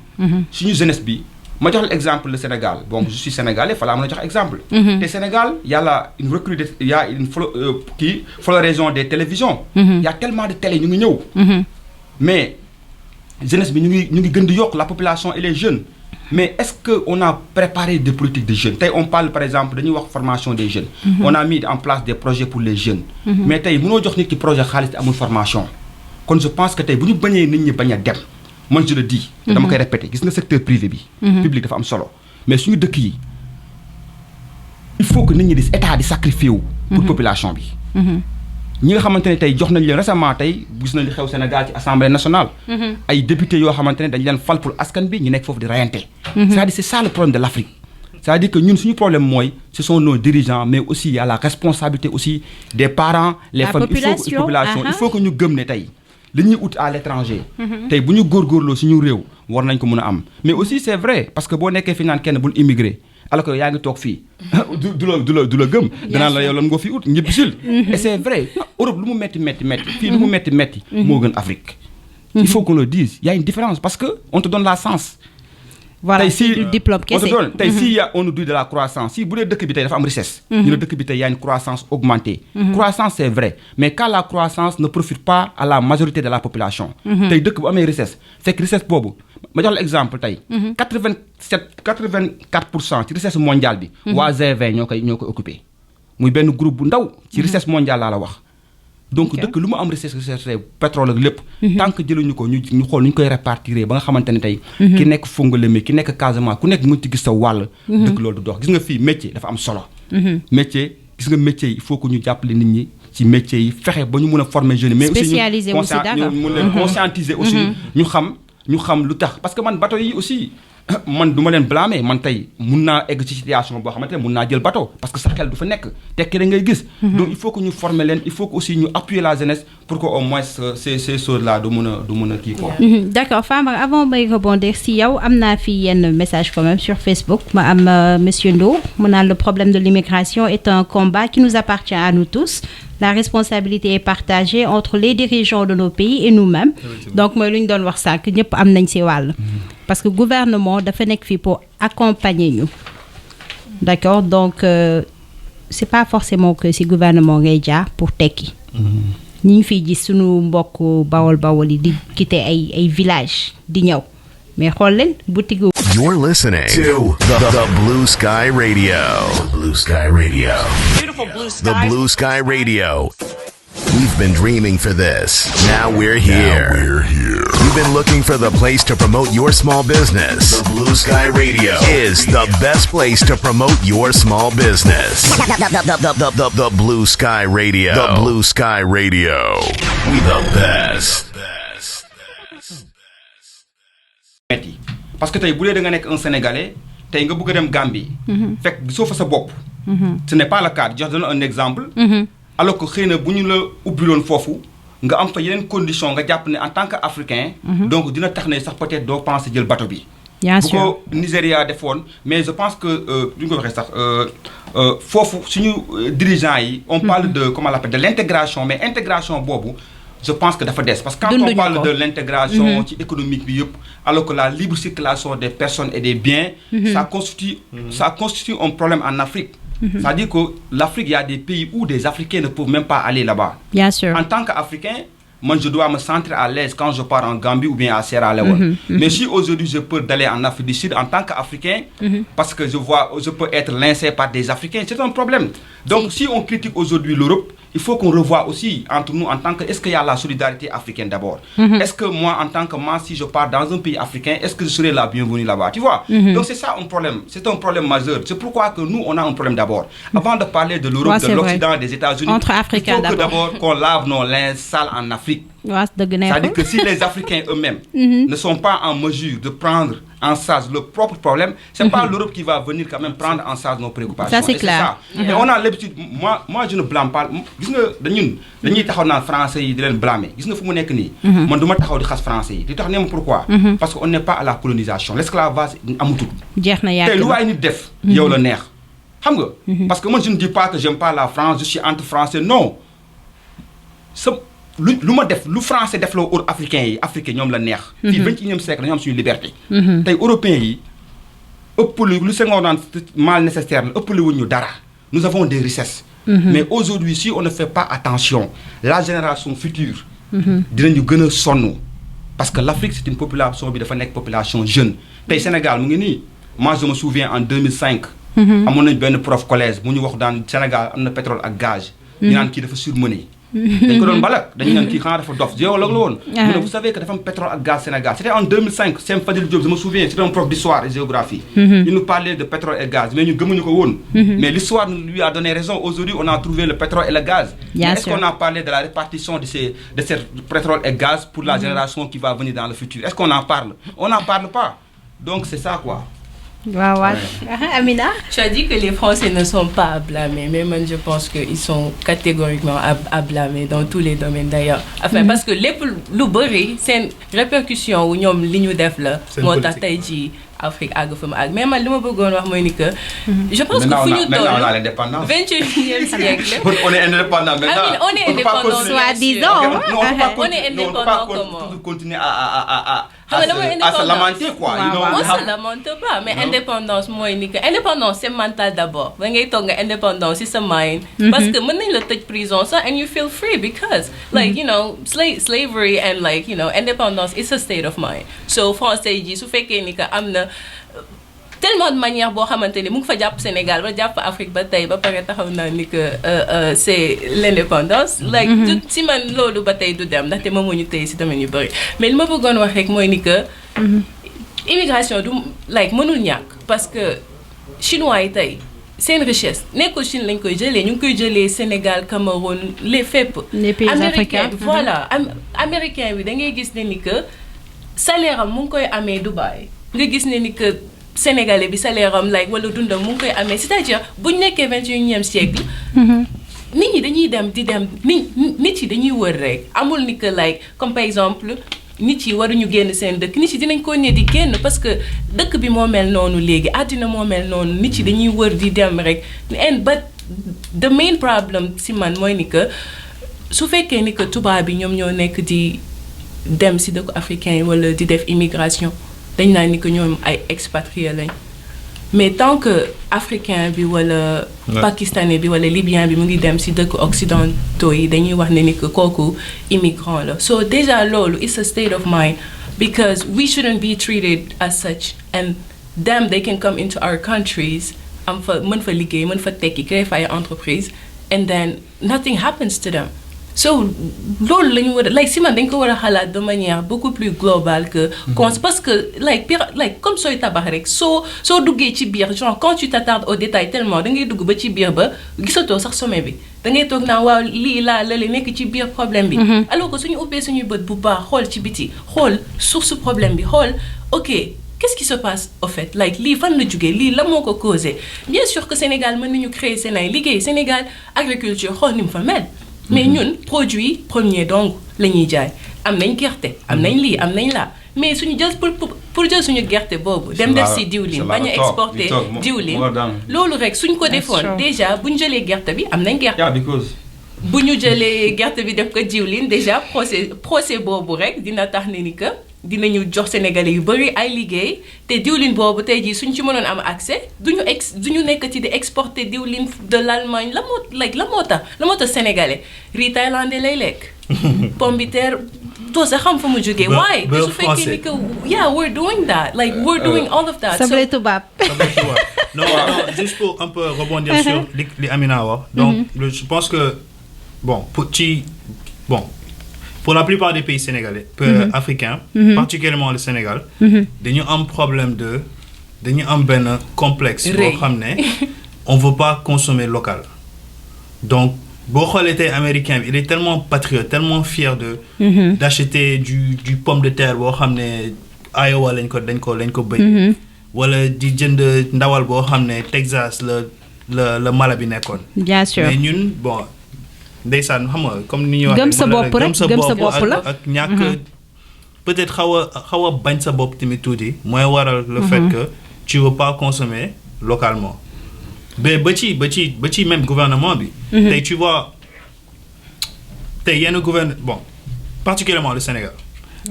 suñu jeunesse bi ma jox l'exemple le Sénégal bon je suis sénégalais fallait ma jox exemple te Sénégal il y a une floraison des télévisions il y a tellement de télé ñu ngi ñëw mais jeunesse bi ñu ngi gën di yokk la population et les jeunes mais est-ce que on a préparé des politiques de jeunes tey on parle par exemple dañuy wax formation des jeunes on a mis en place des projets pour les jeunes mais tey mënoo jox nit ki projet xaalis te amul formation kon je pense que tey bu ñu bañee nit ñi bañ a dem moi je le dis dama koy répéter gis nga secteur privé bi public dafa am solo mais suñu dëkk yi il faut que nit ñi di état di sacrifier wu pour population bi ñi nga xamante ne tey jox nañ leen récemment tey gis nañ li xew Sénégal ci assemblée nationale ay députés yoo xamante ne dañ leen fal pour askan bi ñu nekk foofu di rayante c'est-à-dire c'est ça le problème de l'Afrique c'est-à-dire que ñun suñu problème mooy ce sont nos dirigeants mais aussi il y a la responsabilité aussi des parents les familles il faut que ñu gëm ne tey li ñuy ut à l'étranger tey bu ñu góorgóorloo suñu réew war nañ ko mën a am mais aussi c'est vrai parce que boo nekkee fi naan kenn bul immigré alors que yaa ngi toog fii du la gëm danaan la yow lan nga fi ut ñibbisil et c'est vrai Europe lu mu metti fii lu mu metti moo gën Afrique il faut qu'on le dise il y a une différence parce que on te donne la chance voilà c'est du diplôme kese tey si on nous dit de la croissance si bu dee dëkk bi tey dafa am richesse ñu ne dëkk bi tey y a une croissance augmentée croissance c'est vrai mais quand la croissance ne profite pas à la majorité de la population tey dëkk bu amee richesse fekk richesse boobu ma jox la exemple tey 84% ci richesse mondiale bi waa G20 ñoo koy occupé muy benn groupe bu ndaw ci richesse mondiale laa la wax donc dëkk lu mu am richesse pétrole ak lépp tant que jëluñu ko ñu xool nu ñu koy répartir ba nga xamante ne tey ki nekk Fongolemi ki nekk Casamance ku nekk mën ci gis sa wàll dëkk loolu du dox gis nga fii métier dafa am solo métier gis nga métier yi il faut que ñu jàppale nit ñi ci métier yi fexe ba ñu mën a former jeunes mais aussi ñu mën leen conscientiser aussi ñu xam lu tax parce que man bateau yi aussi man du ma leen blâmer man tey mun naa egg ci situation boo xamante ne mun naa jël bateau parce que sa xel du fa nekk tekki rek ngay gis. donc il faut que ñu former leen il faut que aussi ñu appuyer la jeunesse pour que au moins ces choses là du mun a kii quoi. D'accord Famara avant may rebondir si yow am naa fi yenn message quand même sur Facebook ma am monsieur Ndo mu naan le problème de l'immigration est un combat qui nous appartient à nous tous. La responsabilité est partagée entre les dirigeants de nos pays et nous-mêmes. Donc mooy lu ñu doon wax sànq ñëpp am nañ ci wàll. Parce que gouvernement dafa nekk fii pour accompagner ñu. D'accord donc c'est pas forcément que si gouvernement ngay jaar pour tekki. ñi ñu fiy gis sunu mbokk bawol yi di quitter ay village di ñëw mais xool leen boutique. You're listening to the Blue Sky Radio. The Blue Sky Radio. Beautiful blue sky. The Blue Sky Radio. We've been dreaming for this. Now we're here. You've been looking for the place to promote your small business. The Blue Sky Radio is the best place to promote your small business. The Blue Sky Radio. The Blue Sky Radio. We the best. Parce que tey bu dee da nga nekk un Sénégalais tey nga bëgg a dem Gambie. fekk gisoo fa sa bopp. ce n'est pas le cas je donne un exemple. alors que xëy na bu ñu la ubbiloon foofu nga am fa yeneen condition nga jàpp ne en tant que africain. donc dina tax ne sax peut-être doo penser jël bateau bi. bien sûr bu ko Nigéria defoon mais je pense que du ñu ko waxee sax foofu suñu dirigeants yi. on parle de comment on l'appelle de l'intégration mais intégration boobu. je pense que dafa des parce que quand on parle de l'intégration ci économique bi yëpp alors que la libre circulation des personnes et des biens ça constitue un problème en Afrique. C'est-à-dire que l'Afrique, il y a des pays où des Africains ne peuvent même pas aller là-bas. Bien sûr. En tant qu'Africain, moi je dois me sentir à l'aise quand je pars en Gambie ou bien à Sierra Leone. Mais si aujourd'hui je peux d'aller en Afrique du Sud en tant qu'Africain, parce que je peux être lynché par des Africains, c'est un problème. Donc si on critique aujourd'hui l'Europe, il faut qu'on revoie aussi entre nous en tant que... Est-ce qu'il y a la solidarité africaine d'abord? Est-ce que moi, en tant que moi, si je pars dans un pays africain, est-ce que je serai la bienvenue là-bas? Tu vois? Donc c'est ça un problème. C'est un problème majeur. C'est pourquoi que nous, on a un problème d'abord. Avant de parler de l'Europe, de l'Occident, des États-Unis, entre Africains il faut que d'abord qu'on lave nos linges sales en Afrique. C'est-à-dire que si les Africains eux-mêmes ne sont pas en mesure de prendre en charge leur propre problème, c'est pas l'Europe qui va venir quand même prendre en charge nos préoccupations. Ça c'est clair. Et on a l'habitude, moi je ne blâme pas. Gis nga dañuy taxaw naan français yi di leen blâmer. Gis nga fu mu nekk nii. man du ma taxaw di xas français yi. di tax ne ma pourquoi? Parce que on n'est pas à la colonisation. L'esclavage amatul. jeex na yàgg te lu waay nit def. yow la neex. xam nga. parce que moi je ne dis pas que j'aime pas la France, je suis anti-français, non. lu ma def lu français def la africain yi africain ñoom la neex. fii 21e siècle dañoo am suñu liberté. tey européens yi ëppali lu Senghor naan mal nécessaire la ëppali wuñ ñu dara. nous avons des richesses. mais aujourd'hui si on ne fait pas attention la génération future. dinañu gën a sonn parce que l'Afrique c'est une population bi dafa nekk population jeune. tey Sénégal mu ngi nii moi je me souviens en 2005. amoon nañ benn prof collège mu ñu wax daan Sénégal am na pétrole ak gaz. ñu naan kii dafa surmené. dañ ko doon balak dañu naan kii xanaa dafa dof géologue la woon. mu ne vous savez que dafa am pétrole ak gaz Sénégal c'était en 2005 Sem Fadil Diop je me souviens c'était un prof d'histoire et géographie. il nous parlait de pétrole et gaz mais ñu gëmuñu ko woon. mais l'histoire lui a donné raison aujourd'hui on a trouvé le pétrole et le gaz. mais est-ce qu'on a parlé de la répartition de ces pétrole et gaz pour la génération qui va venir dans le futur est-ce qu'on en parle? On n'en parle pas donc c'est ça quoi. Amina, tu as dit que les Français ne sont pas à blâmer, mais moi je pense qu'ils sont catégoriquement à blâmer dans tous les domaines d'ailleurs. Enfin, parce que les lu bëri c'est une répercussion où ñoom li ñu def la moo tax tey jii Afrique àgg fa mu àgg mais man li ma bëggoon wax mooy ni que je pense que fu ñu toll 21e siècle on est indépendant maintenant. On est indépendant soi-disant. On est indépendant comment? Continuer à se lamenter quoi. On se lamente pas mais indépendance mooy ni que indépendance c'est mental d'abord da ngay toog nga indépendance ci sa mind parce que mën nañ la tëj prison sax and you feel free because like you know slavery and like you know independence is a state of mind so français ji su fekkee ni que am na tellement de manière boo xamante ni mu ngi fa jàpp Sénégal ba jàpp Afrique ba tey ba pare taxaw naa ni que c'est l'indépendance like si man loolu ba tey du dem ndaxte moom moo ñu tey si domaine yu bëri mais li ma bëggoon wax rek mooy ni que immigration du like mënul ñàkk parce que chinois yi tey seen richesse nekkul Chine lañ koy jëlee ñu ngi koy jëlee Sénégal Cameroun les fépp les pays africains voilà américain bi da ngay gis ne ni que salaire am mu ngi koy amee Dubaï nga gis ne ni que sénégalais bi salaire am like wala dundam mu ngi koy amee c'est-à-dire bu ñu nekkee 21e siècle. nit ñi dañuy dem nit yi dañuy wër rek amul ni que like comme par exemple nit yi waruñu génn seen dëkk nit yi dinañ ko ne di génn parce que dëkk bi moo mel noonu léegi àddina moo mel noonu nit yi dañuy wër di dem rek but the main problem si man mooy ni que su fekkee ni que tubaab bi ñoom ñoo nekk di dem si dëkku africain yi wala di def immigration dañ naan ni que ñoom ay expatriés lañ mais tant que africain bi wala pakistanais bi wala libyen bi mu ngi dem si dëkk occidentaux yi dañuy wax ne ni que kooku immigrant la so déjà loolu it's a state of mind because we shouldn't be treated as such and them they can come into our countries am fa mën fa liggéey mën fa tekki créer fa ay entreprise and then nothing happens to them so loolu la ñu war a like si man dañ ko war a xalaat de manière beaucoup plus globale que parce que like comme sooy tabax rek soo duggee ci biir genre quand tu t'attardes au détail tellement da ngay dugg ba ci biir ba gisatoo sax sommet bi da ngay toog naa waaw lii laa la nekk ci biir problème bi alors que suñu ubbee suñuy bët bu baax xool ci biti xool source problème bi xool ok qu'est-ce qui se passe au fait like lii fan la jógee lii la moo ko causé bien sûr que Sénégal mën nañu créer seen ay liggéey Sénégal agriculture xool ni mu fa mel mais ñun produit premier donc la ñuy jaay am nañ gerte am nañ lii am nañ laa mais suñu jël pour jël suñu gerte boobu dem def si diwlin bañ a exporter diwlin loolu rek suñ ko defoon déjà bu ñu jëlee gerte bi am nañ gerte bu ñu jëlee gerte bi def ko diwlin déjà procès boobu rek dina tax ne ni que dinañu jox sénégalais yu bari ay liggéey te diwlin boobu tey jii suñ ci mënoon am accès duñu nekk ci di exporter diwlin de l'Allemagne la moo tax sénégalais riz thaïlandais lay lekk pomme de terre doo sa xam fa mu jógee waaye te su fekkee ni que we're doing that like we're doing all of that sablé tubaab non juste pour un peu rebondir sur li Amina wax donc je pense que pour la plupart des pays sénégalais, africains, particulièrement le Sénégal, dañu am problème dañu am benn complexe boo xam ne on veut pas consommer local. Donc boo xoolee tey américain bi il est tellement patriote, tellement fier d'acheter du pomme de terre boo xam ne Iowa lañ ko béy. Wala di jënd ndawal boo xam ne Texas la mala bi nekkoon. Bien sûr. Mais ñun ndeysaan xam nga comme ni ñuy wax gëm sa bopp la ak ñàkk peut-être xaw a bañ sa bopp tamit tuuti mooy waral le fait que tu veux pas consommer localement mais ba ci même gouvernement bi tey tu vois tey yenn particulièrement le Sénégal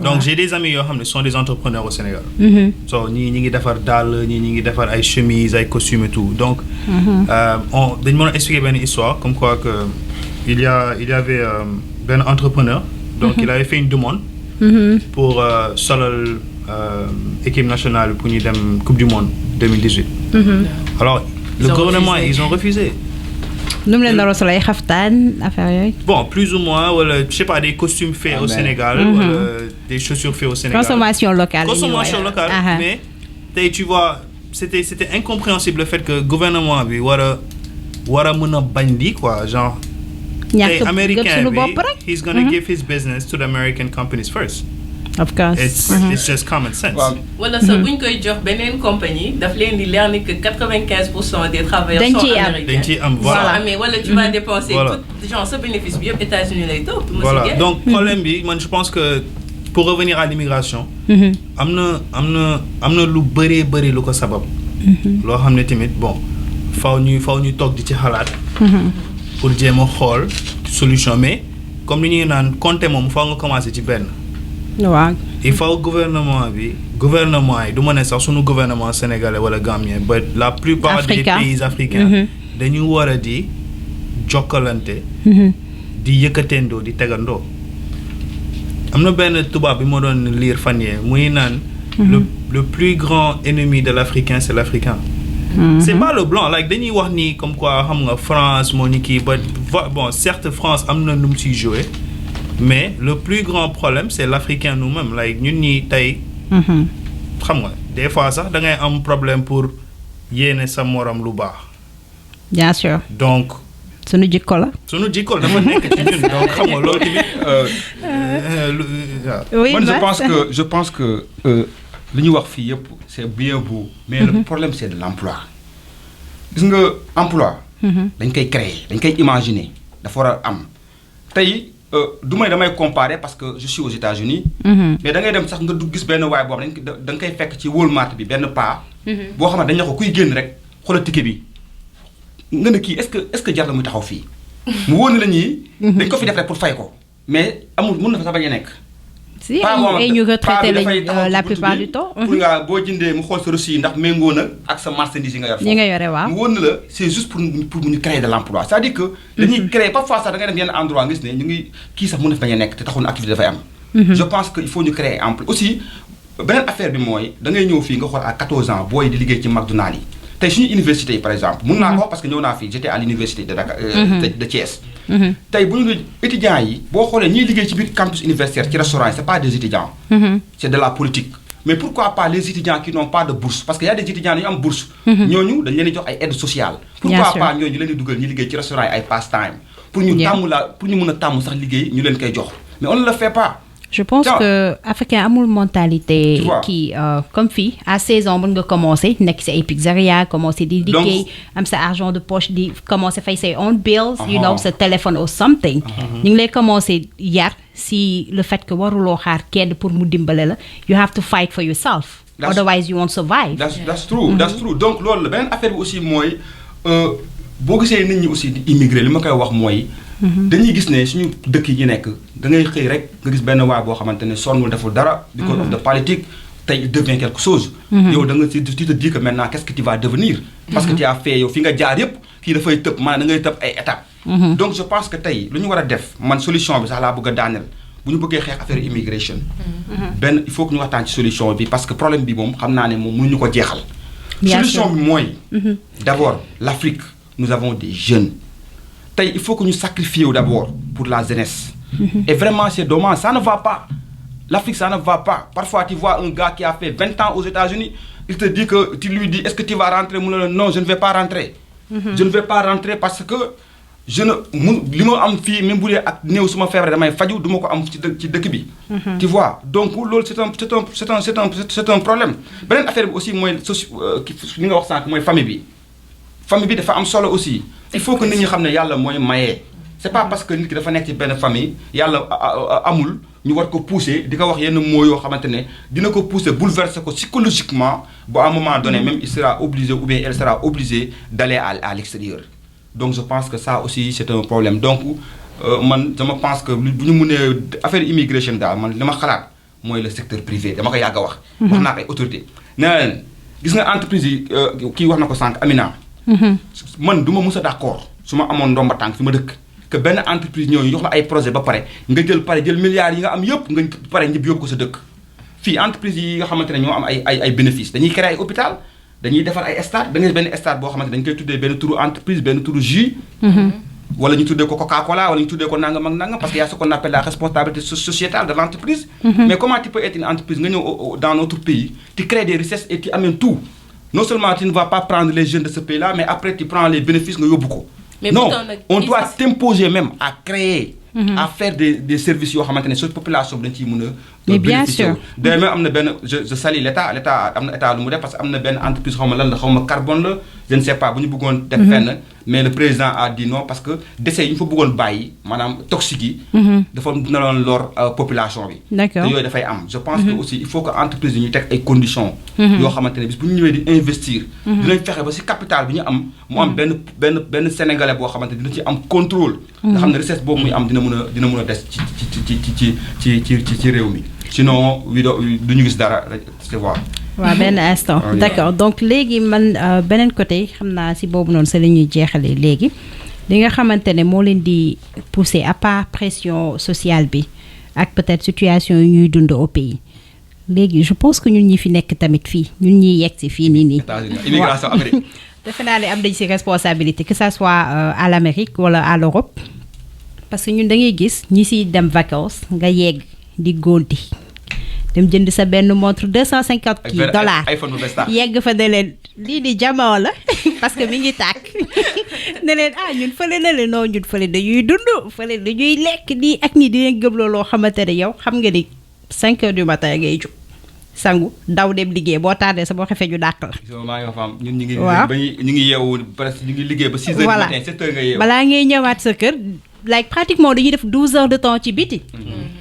donc j'ai des amis yoo xam ne sont des entrepreneurs au Sénégal so ñi ngi defar dàll ñi ngi defar ay chemises ay costumes et tout donc dañ mën a expliquer benn histoire comme quoi que il y avait un entrepreneur donc il avait fait une demande pour solal équipe nationale pour ñu dem Coupe du Monde 2018 alors le gouvernement ils ont refusé nu mu leen naroon solo ay xaftaan affaire yooyu bon plus ou moins wala je sais pas des costumes faits au Sénégal wala des chaussures faits au Sénégal consommation locale mais tey tu vois c'était incompréhensible le fait que gouvernement bi war a mën a bañ lii quoi genre tey américain bi he's gonna give his business to the American companies first. Of course. It's just common sense. wala sax bu ñu koy jox beneen compagnie daf leen di leer ni que 95% des travailleurs sont américains. dañ ciy am voilà mais wala tu vas dépenser tout genre sa bénéfice bi yëpp États-Unis lay topp. voilà donc problème bi man je pense que pour revenir à l'immigration. am na lu bëree lu ko sabab. loo xam ne tamit faw ñu toog di ci xalaat. pour jéem a xool solution mais comme ni ñuy naan compter moom faaw nga commencer ci benn. waaw il faut gouvernement yi du ma ne sax sunu gouvernement sénégalais wala gambien ba la plupart des pays africains dañu war a di jokkalante di yëkkateendoo di tegandoo am na benn tubaab bi moo doon lire fan yee muy naan le plus grand ennemi de l'Africain c'est l'Africain. C'est pas le blanc like dañuy wax ni comme quoi xam nga France moo ni kii certes France am na nu mu siy jouer mais le plus grand problème c'est l'Africain nous-mêmes like ñun ñi tey xam nga des fois sax da ngay am problème pour yéene sa morom lu baax. Bien sûr. Donc sunu jikko la dafa nekk ci ñun donc xam nga loolu tamit je pense que li ñu wax fii yëpp c'est bien beau mais le problème c'est de l'emploi gis nga emploi dañ koy créer dañ koy imaginer dafa war a am tey du may damay comparer parce que je suis aux États-Unis mais da ngay dem sax nga du gis benn waay boobu da nga koy fekk ci Walmart bi benn paa boo xam ne dañ ne ko kuy génn rek xoolal ticket bi nga ne kii est-ce que jar na muy taxaw fii mu wóor la ñii dañ ko fi def rek pour fay ko mais amul mën na fa sax bañ a nekk si ay ñu retraité lañ la plupart du temps. pour nga boo jëndee mu xool sa reçu yi ndax méngoo na ak sa marchandise yi nga yor. yi nga yore waaw mu wóor na la c'est juste pour ñu créer de l'emploi c'est-à-dire que. dañuy créer parfois sax da ngay dem yenn endroit nga gis ne ñu ngi kii sax mën na fi bañ a nekk te taxul activité dafay am. je pense que il faut ñu créer emploi aussi beneen affaire bi mooy da ngay ñëw fii nga xool à 14 ans booy di liggéey ci McDonald's yi tey suñu université yi par exemple mun naa ko parce que ñëw naa fii j'étais à l'université de Dakar de Thiès. tey bu ñu étudiants yi boo xoolee ñiy liggéey ci biir campus universitaire ci restaurant yi c'est pas des étudiants. c'est de la politique. mais pourquoi pas les étudiants qui n'ont pas de bourse parce que y a des étudiants yu am bourse. ñooñu dañ leen di jox ay aides sociales. pourquoi pas ñooñu ñu leen di dugal ñi liggéey ci restaurant yi ay passe-time. pour ñu tàmm pour ñu mën a tàmm sax liggéey ñu leen koy jox mais on ne le fait pas. je pense que africain amul mentalité qui comme fii à 16 ans mën nga commencer nekk ci ay pizzeria commencer di liggéey am sa argent de poche di commencer fay say own bills you know sa téléphone or something ñu ngi lay commencer yar si le fait que waruloo xaar kenn pour mu dimbale la you have to fight for yourself otherwise you won't survive that's true that's true donc loolu la beneen affaire bi aussi mooy boo gisee nit ñi aussi di immigré li ma koy wax mooy dañuy gis ne suñu dëkk yi nekk da ngay xëy rek nga gis benn waay boo xamante ne sonnul deful dara because of the politique tey il devient quelque chose yow da nga tu te dis que maintenant qu'est-ce que tu vas devenir parce que tu as fait yow fi nga jaar yëpp kii dafay tëb maanaam da ngay tëb ay étapes donc je pense que tey lu ñu war a def man solution bi sax laa bëgg a daaneel bu ñu bëggee xeex affaire immigration benn il faut que ñu waxtaan ci solution bi parce que problème bi moom xam naa ne moom mënuñu ko jeexal solution bi mooy d'abord l'Afrique nous avons des jeunes il faut que nous sacrifions d'abord pour la jeunesse. Et vraiment, c'est dommage. Ça ne va pas. L'Afrique, ça ne va pas. Parfois, tu vois un gars qui a fait 20 ans aux États-Unis, il te dit que, tu lui dis, est-ce que tu vas rentrer? Non, je ne vais pas rentrer. Je ne vais pas rentrer parce que je ne... Tu vois? Donc, c'est un problème. Beneen affaire aussi, moi, famille. Famille bi dafa am solo aussi il faut que nit ñi xam ne yàlla mooy maye c'est pas parce que nit ki dafa nekk ci benn famille yàlla amul ñu war ko pousser di ko wax yenn mots yoo xamante ne dina ko pousser bouleverser ko psychologiquement ba à un moment donné même il sera obligé ou bien elle sera obligée d'aller à l'extérieur donc je pense que ça aussi c'est un problème donc man dama pense que bu ñu mënee affaire immigration daal man li ma xalaat mooy le secteur privé dama ko yàgg a wax wax naa ko ay autorité nee na leen gis nga entreprise yi kii wax na ko sànq Amina man du ma mus a d'accord su ma amoon ndomba tànk fi ma dëkk que benn entreprise ñooñu jox la ay projet ba pare nga jël milliards yi nga am yëpp nga pare ñëpp yóbbu ko sa dëkk fii entreprise yi nga xamante ne ñoo am ay bénéfices dañuy créer ay hôpital dañuy defar ay stade da ngay benn stade boo xamante dañ koy tuddee benn turu entreprise benn turu jus wala ñu tuddee ko Coca-Cola wala ñu tuddee ko nangam ak nangam parce qu'il y a ce qu'on appelle la responsabilité sociétale de l'entreprise mais comment tu peux être une entreprise nga ñëw dans notre pays tu crées des richesses et tu amènes tout. Non seulement tu ne vas pas prendre les jeunes de ce pays-là, mais après tu prends les bénéfices de Yobouko. Non, on doit t'imposer même à créer, à faire des services qui ont cette population mais bien sûr. D'ailleurs, je salue l'État parce qu'il y a une entreprise qui carbone, je ne sais pas, mais le président a dit non parce que d'essayer il faut beaucoup de bail, madame toxique, de forme de leur population. D'accord. Je pense que aussi il faut que l'entreprise ait des conditions, pour nous investir, de faire aussi capital, ben Sénégalais pour un contrôle, de richesse pour muy am dina mëna dess ci réew mi sinon duñu gis dara c'est voir waaw benn instant d'accord donc léegi man beneen côté xam naa si boobu noonu sa la ñuy jeexale léegi li nga xamante ne moo leen di pousser à part pression sociale bi ak peut-être situation yi ñuy dund au pays léegi je pense que ñun ñi fi nekk tamit fii ñun ñiy yegg si fii nii immigration Amérique defe naa ne am nañ si responsabilité que ça soit à l'Amérique wala à l'Europe parce que ñun da ngay gis ñi si dem vacances nga yegg di góonti dem jënd sa benn montre $250 yegg fa ne leen lii di jamono la parce que mi ngi tàkk ne leen ñun fële na leen non ñun fële dañuy dund fële dañuy lekk nii ak nii di leen gëmloo loo xamante ne yow xam nga ni 5 heures du matin ngay jóg sangu daw dem liggéey boo tardé sa boo xefee ñu dàq la. so maa ngi fam ñun waaw ñu ngi yeewu presque ñu ngi liggéey ba 6 heures du matin 7 heures nga yeewu. balaa ngay ñëwaat sa kër like pratiquement dañuy def 12 heures de temps ci biti.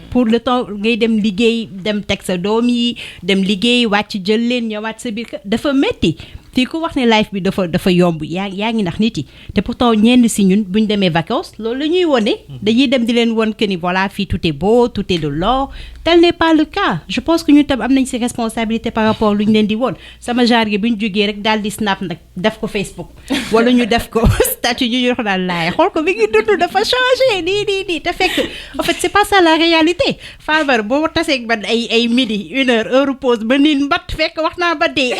pour le temps ngay dem liggéey dem teg sa doom yi dem liggéey wàcc jël leen ñëwaat sa biir kër dafa metti fii ku wax ne life bi dafa yomb yaa ngi nax nit yi te pourtant ñenn si ñun buñ demee vacances loolu la ñuy wone dañuy dem di leen won que ni voilà fii tout est beau tout est de l'or tel n'est pas le cas je pense que ñun tam am nañ si responsabilité par rapport lu ñu leen di woon sama genre gi bu ñu jógee rek daal di snap nag def ko Facebook wala ñu def ko statut ñu wax daal laay xool ko mi ngi dund dafa changé nii te fekk en fait c'est pas ça la réalité Fabar boo taseeg man ay midi 1 heure pause ba niin mbat fekk wax naa ba dee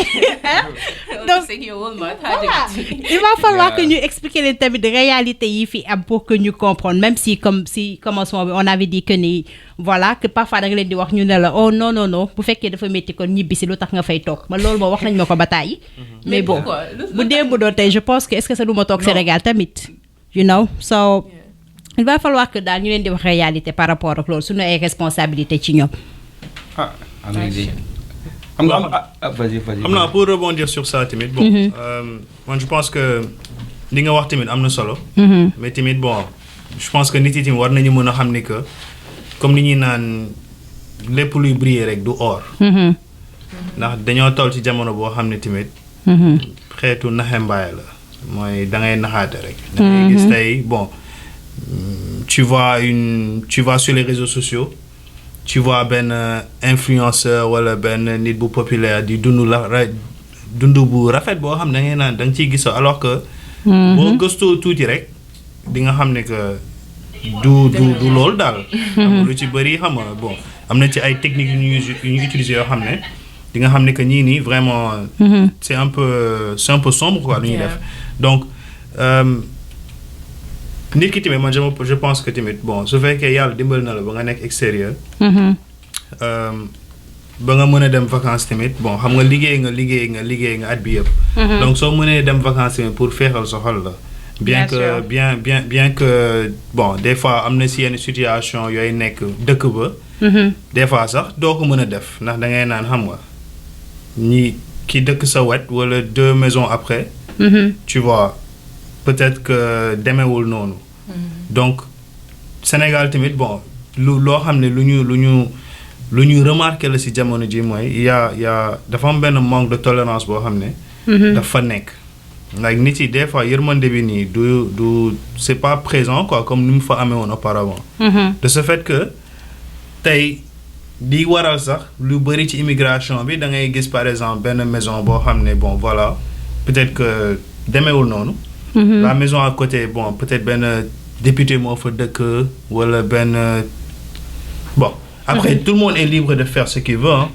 donc voilà il va falloir que ñu expliquer leen tamit réalité yi fi am pour que ñu comprendre même si comme si commencement bi on avait dit que ni voilà que parfois da nga leen di wax ñu ne la oh non bu fekkee dafa métti kon ñibbi si lu tax nga fay toog man loolu moo wax nañ ma ko ba tàyyi mais bon bu démb doon tey je pense que est-ce que ça du ma toog Sénégal tamit you know so il va falloir que daal ñu leen di wax réalité par rapport ak loolu suñu ay responsabilité ci ñoom vas-y. Pour rebondir sur ça, Timid, bon, moi je pense que li nga wax Timid am na solo. Mais Timid, bon, je pense que nit yi war nañu mën a xam ni que comme ni ñuy naan lépp luy briller rek du or. ndax dañoo toll ci jamono boo xam ne Timid. xeetu naxe mbaay la mooy da ngay naxaate rek. da ngay gis tey bon tu vas sur les réseaux sociaux. Tu vois ben influenceur wala ben nit bu populaire di dundu bu rafet boo xam da ngay naan da nga ciy gisoo alors que boo gëstoo tuuti rek di nga xam ne que du loolu daal lu ci bëri xam nga bon am na ci ay techniques yu ñu utiliser yoo xam ne di nga xam ne que ñii nii vraiment c'est un peu sombre quoi lu ñuy def donc nit ki tamit man je pense que tamit bon su fekkee yàlla dimbal na la ba nga nekk extérieur ba nga mën a dem vacances tamit bon xam nga liggéey nga at bi yëpp donc soo mënee dem vacances tamit pour féexal sa xol la bien que bon des fois am na si yenn situation yooyu nekk dëkk ba des fois sax doo ko mën a def ndax da ngay naan xam nga ñi ki dëkk sa wet wala 2 maisons après tu vois peut-être que demeewul noonu donc Sénégal tamit bon loo xam ne lu ñu remarqué la ci jamono ji mooy y a dafa am benn manque de tolérance boo xam ne dafa nekk like nit yi des fois yërmande bi nii du c'est pas présent quoi comme ni mu fa amee woon auparavant de ce fait que tey di waral sax lu bëri ci immigration bi da ngay gis par exemple benn maison boo xam ne bon voilà peut-être que demeewul noonu la maison à côté bon peut-être benn député moo fa dëkk wala benn bon après tout le monde est libre de faire ce qu'il veut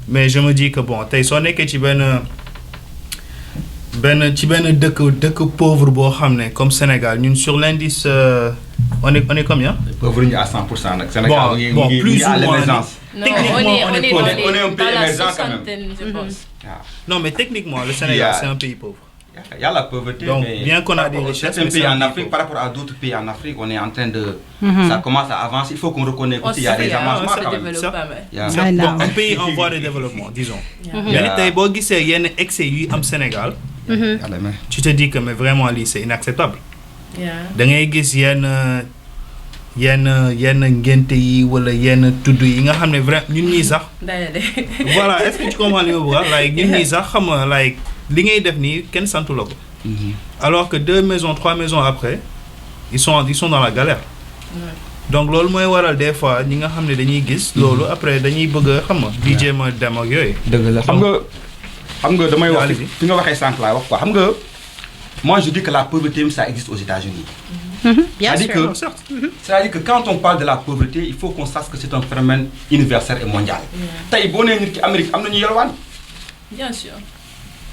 mais je me dis que bon tey soo nekkee ci benn dëkk pauvre boo xam ne comme Sénégal ñun sur l'indice on est combien pauvre ñu à 100% nag Sénégal bon plus à l'émergence techniquement on est pauvre on est un pays émergent quand même je pense. non mais techniquement le Sénégal c'est un pays pauvre. Il y a la pauvreté, donc, mais bien qu'on a des richesses, certains pays en Afrique, par rapport à d'autres pays en Afrique, on est en train de... Ça commence à avancer. Il faut qu'on reconnaisse qu'il y a des avancements quand même. Bon, un pays en voie de développement, disons. Mais boo gisee yenn excès yu am Sénégal, tu te dis que mais vraiment lii c'est inacceptable. da ngay gis yenn ngénte yi wala yenn tudd yi nga xam ne vraiment ñun ñii sax. voilà est-ce que tu comprends li ma bëgg a like ñun ñii sax xam nga like li ngay def nii kenn santu la ko. alors que 2 maisons 3 maisons après ils sont dans la galère. donc loolu mooy waral des fois ñi nga xam ne dañuy gis. loolu après dañuy bëgg a xam nga. di jéem a dem ak yooyu. dëgg la xam nga damay wax fi nga waxee sànq laay wax quoi xam nga moi je dis que la pauvreté ça existe aux États-Unis. Bien sûr. C'est-à-dire que quand on parle de la pauvreté, il faut qu'on sache que c'est un phénomène universel et mondial. Tey boo nee nit ki Amérique am na ñu yalwaan. Bien sûr.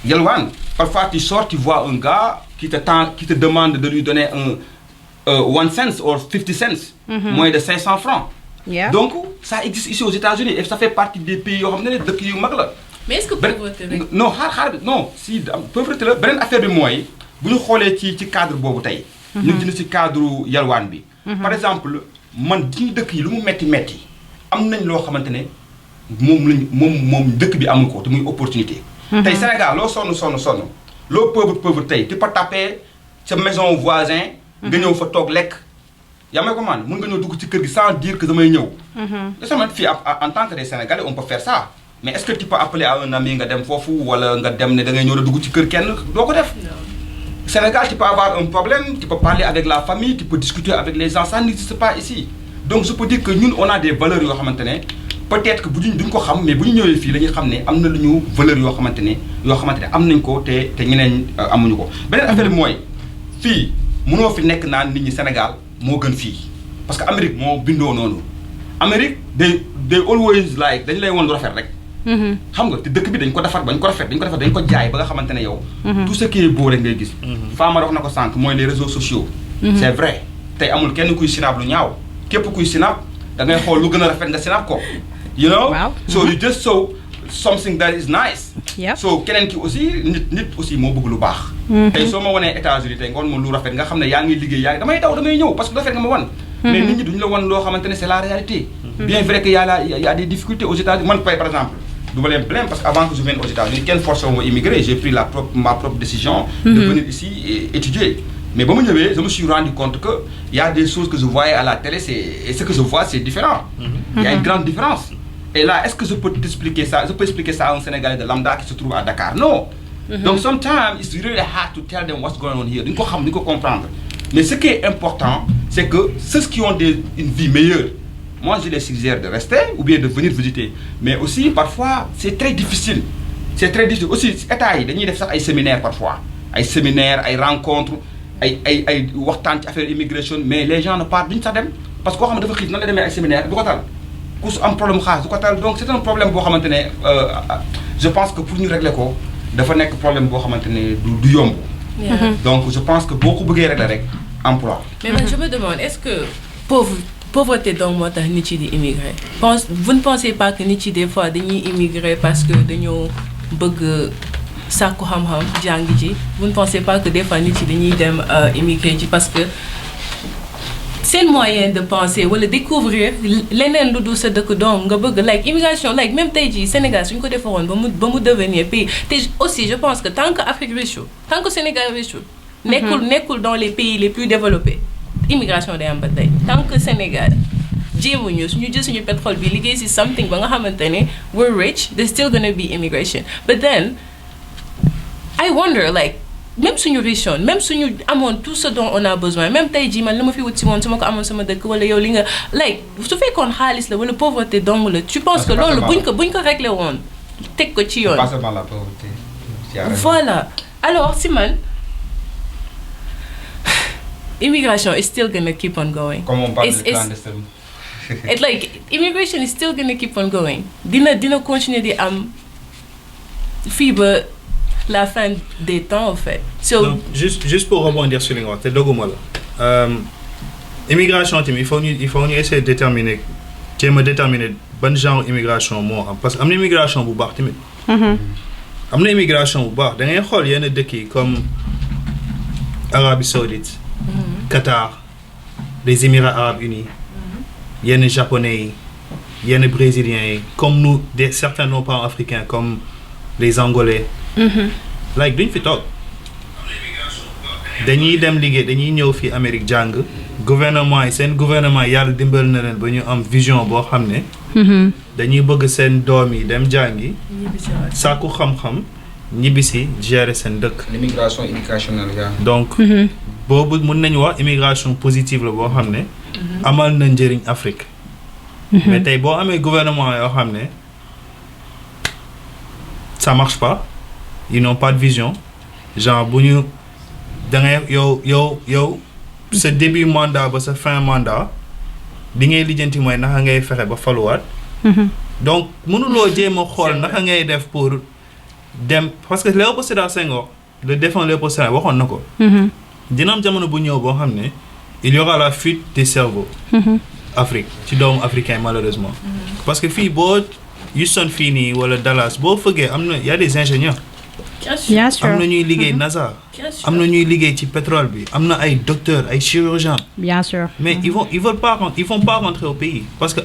Yalwaan parfois tu sors tu vois un gars qui te demande de lui donner un 1 cent ou 50 cents. moins de 500 francs. Donc ça existe ici aux États-Unis et ça fait partie des pays yoo xam ne dëkk yu mag la. Mais est-ce que pauvreté rek. non xaar non si pauvreté la beneen affaire bi mooy bu ñu xoolee ci cadre boobu tey. ñu ngi ci cadre yalwaan bi. par exemple man ci dëkk yi lu mu metti am nañ loo xamante ne moom dëkk bi amul ko te muy opportunité. tey Sénégal loo sonn loo pauvre tey tu peux taper sa maison voisin. nga ñëw fa toog lekk. yaa may commande mën nga ñëw dugg ci kër gi sans dire que damay ñëw. sama fii en tant que des Sénégalais on peut faire ça mais est-ce que tu peux appeler à un ami nga dem foofu wala nga dem ne da ngay ñëw a dugg ci kër kenn doo ko def. Sénégal tu peux avoir un problème tu peux parler avec la famille tu peux discuter avec les gens ça n'existe pas ici donc je peux dire que ñun on a des valeurs yoo xamante ne peut-être que duñ ko xam mais bu ñu ñëwee fii la ñuy xam ne am na lu ñu valeurs yoo xamante ne am nañ ko te ñeneen amuñu ko. beneen affaire bi mooy fii mënoo fi nekk naan nit ñi Sénégal moo gën fii parce que Amérique moo bindoo noonu Amérique they always like dañ lay woon lu rafet rek. xam nga te dëkk bi dañ ko defar dañ ko jaay ba nga xamante ne yow. tout ce qui est beau rek ngay gis. Fama wax na ko sànq mooy les réseaux sociaux. c'est vrai tey amul kenn kuy sinap lu ñaaw képp kuy sinap da ngay xool lu gën a rafet nga sinap ko. you know so you just show something that is nice. so keneen ki aussi nit aussi moo bëgg lu baax. tey soo ma wanee États-Unis tey nga wan ma lu rafet nga xam ne yaa ngi liggéey damay ñëw parce que lu rafet nga ma wan. mais nit ñi duñu la wan loo xamante ne c'est la réalité. bien vrai que y a des difficultés aux États-Unis man par exemple. du ma leen blâme parce que avant que je vienne aux États-Unis kenn forcé wu ma immigré j'ai pris ma propre décision. de venir ici et étudier. mais ba ma ñëwee je me suis rendu compte que y a des choses que je voyais à la télé et ce que je vois c'est différent. Il y a une grande différence. et là est-ce que je peux expliquer ça à un Sénégalais de lambda qui se trouve à Dakar non. donc sometimes it's really hard to tell them what's going on here duñ ko xam duñ ko comprendre mais ce qui est important c'est que ceux qui ont une vie meilleure. Moi, je les suggère de rester ou bien de venir visiter. Mais aussi, parfois, c'est très difficile. C'est très difficile. Aussi, État yi dañuy def sax ay séminaires parfois. Ay séminaires, ay rencontres, ay waxtaan ci affaire immigration mais les gens ne partent duñ sax dem parce que koo xam ne dafa xiif nan la demee ay séminaire du ko tal. ku su am problème xaalis du ko tal donc c'est un problème boo xamante ne je pense que pour ñu régler ko dafa nekk problème boo xamante ne du yomb. donc je pense que boo ko bëggee régler rek emploi. mais man je me demande est-ce que pauvreté donc moo tax nit yi di immigrer vous ne pensez pas que nit yi des fois dañuy immigrer parce que dañoo bëgg sàkku xam-xam jàngi ji vous ne pensez pas que des fois nit yi dañuy dem immigrer ji parce que c'est le moyen de penser wala découvrir leneen lu dul sa dëkk donc nga bëgg like immigration like même tey jii Sénégal suñ ko defaroon ba mu devenir pays te aussi je pense que tant que Afrique réchaud tant que Sénégal réchaud nekkul dans les pays les plus développés immigration day am ba tey tant que Sénégal jéemuñu suñu jël suñu pétrole bi liggéey ci something ba nga xamante ne we're rich there's still gonna be immigration but then I wonder like même suñu richoon même suñu amoon tout ce dont on a besoin même tey jii man li ma fi wut ci moom su ma ko amoon sama dëkk wala yow li nga like su fekkoon xaalis la wala pauvreté dong la tu penses que loolu buñ ko réglé woon teg ko ci yoon pas seulement la pauvreté voilà alors si man immigration is still gonna keep on going. Comme on parle de clandestin. It's like immigration is still gonna keep on going. Dina continuer di am fii ba la fin des temps en fait. So non, juste pour rebondir sur li nga wax te doguma la immigration tamit il faut ñu essayer de déterminer ban genre immigration moo am parce que am na immigration bu baax tamit. am na immigration bu baax da ngay xool yenn dëkk yi comme Arabie Saoudite. Qatar, les Émirats Arabes Unis, yenn Japonais yi, yenn Brésiliens yi, comme nous, certains nos parents africains, comme les Angolais. like duñ fi toog. dañuy dem liggéey dañuy ñëw fii Amérique jàng gouvernement yi seen gouvernement yàlla dimbal na leen ba ñu am vision boo xam ne. dañuy bëgg seen doom yi dem jàngi. sàkku xam-xam ñibbisi gérer seen dëkk. l'immigration éducationnelle donc. boobu mën nañu wax immigration positive la boo xam ne amal na njëriñ Afrique mais tey boo amee gouvernement yoo xam ne ça marche pas ils n'ont pas de vision genre bu ñu da ngay yow sa début mandat ba sa fin mandat li ngay lijjanti mooy naka ngay fexe ba faluwaat donc mënuloo jéem a xool naka ngay def pour dem parce que Léopold Sédar Senghor le défunt Léopold Sédar waxoon na ko dina am jamono bu ñëw boo xam ne il y aura la fuite des cerveaux. Afrique ci doomu africain malheureusement. parce que fii boo Houston fii nii wala Dallas boo fëggee am na y a des ingénieurs. bien sûr am na ñuy liggéey NASA. am na ñuy liggéey ci pétrole bi am na ay docteurs ay chirurgiens. bien sûr mais ils vont pas rentrer au pays parce que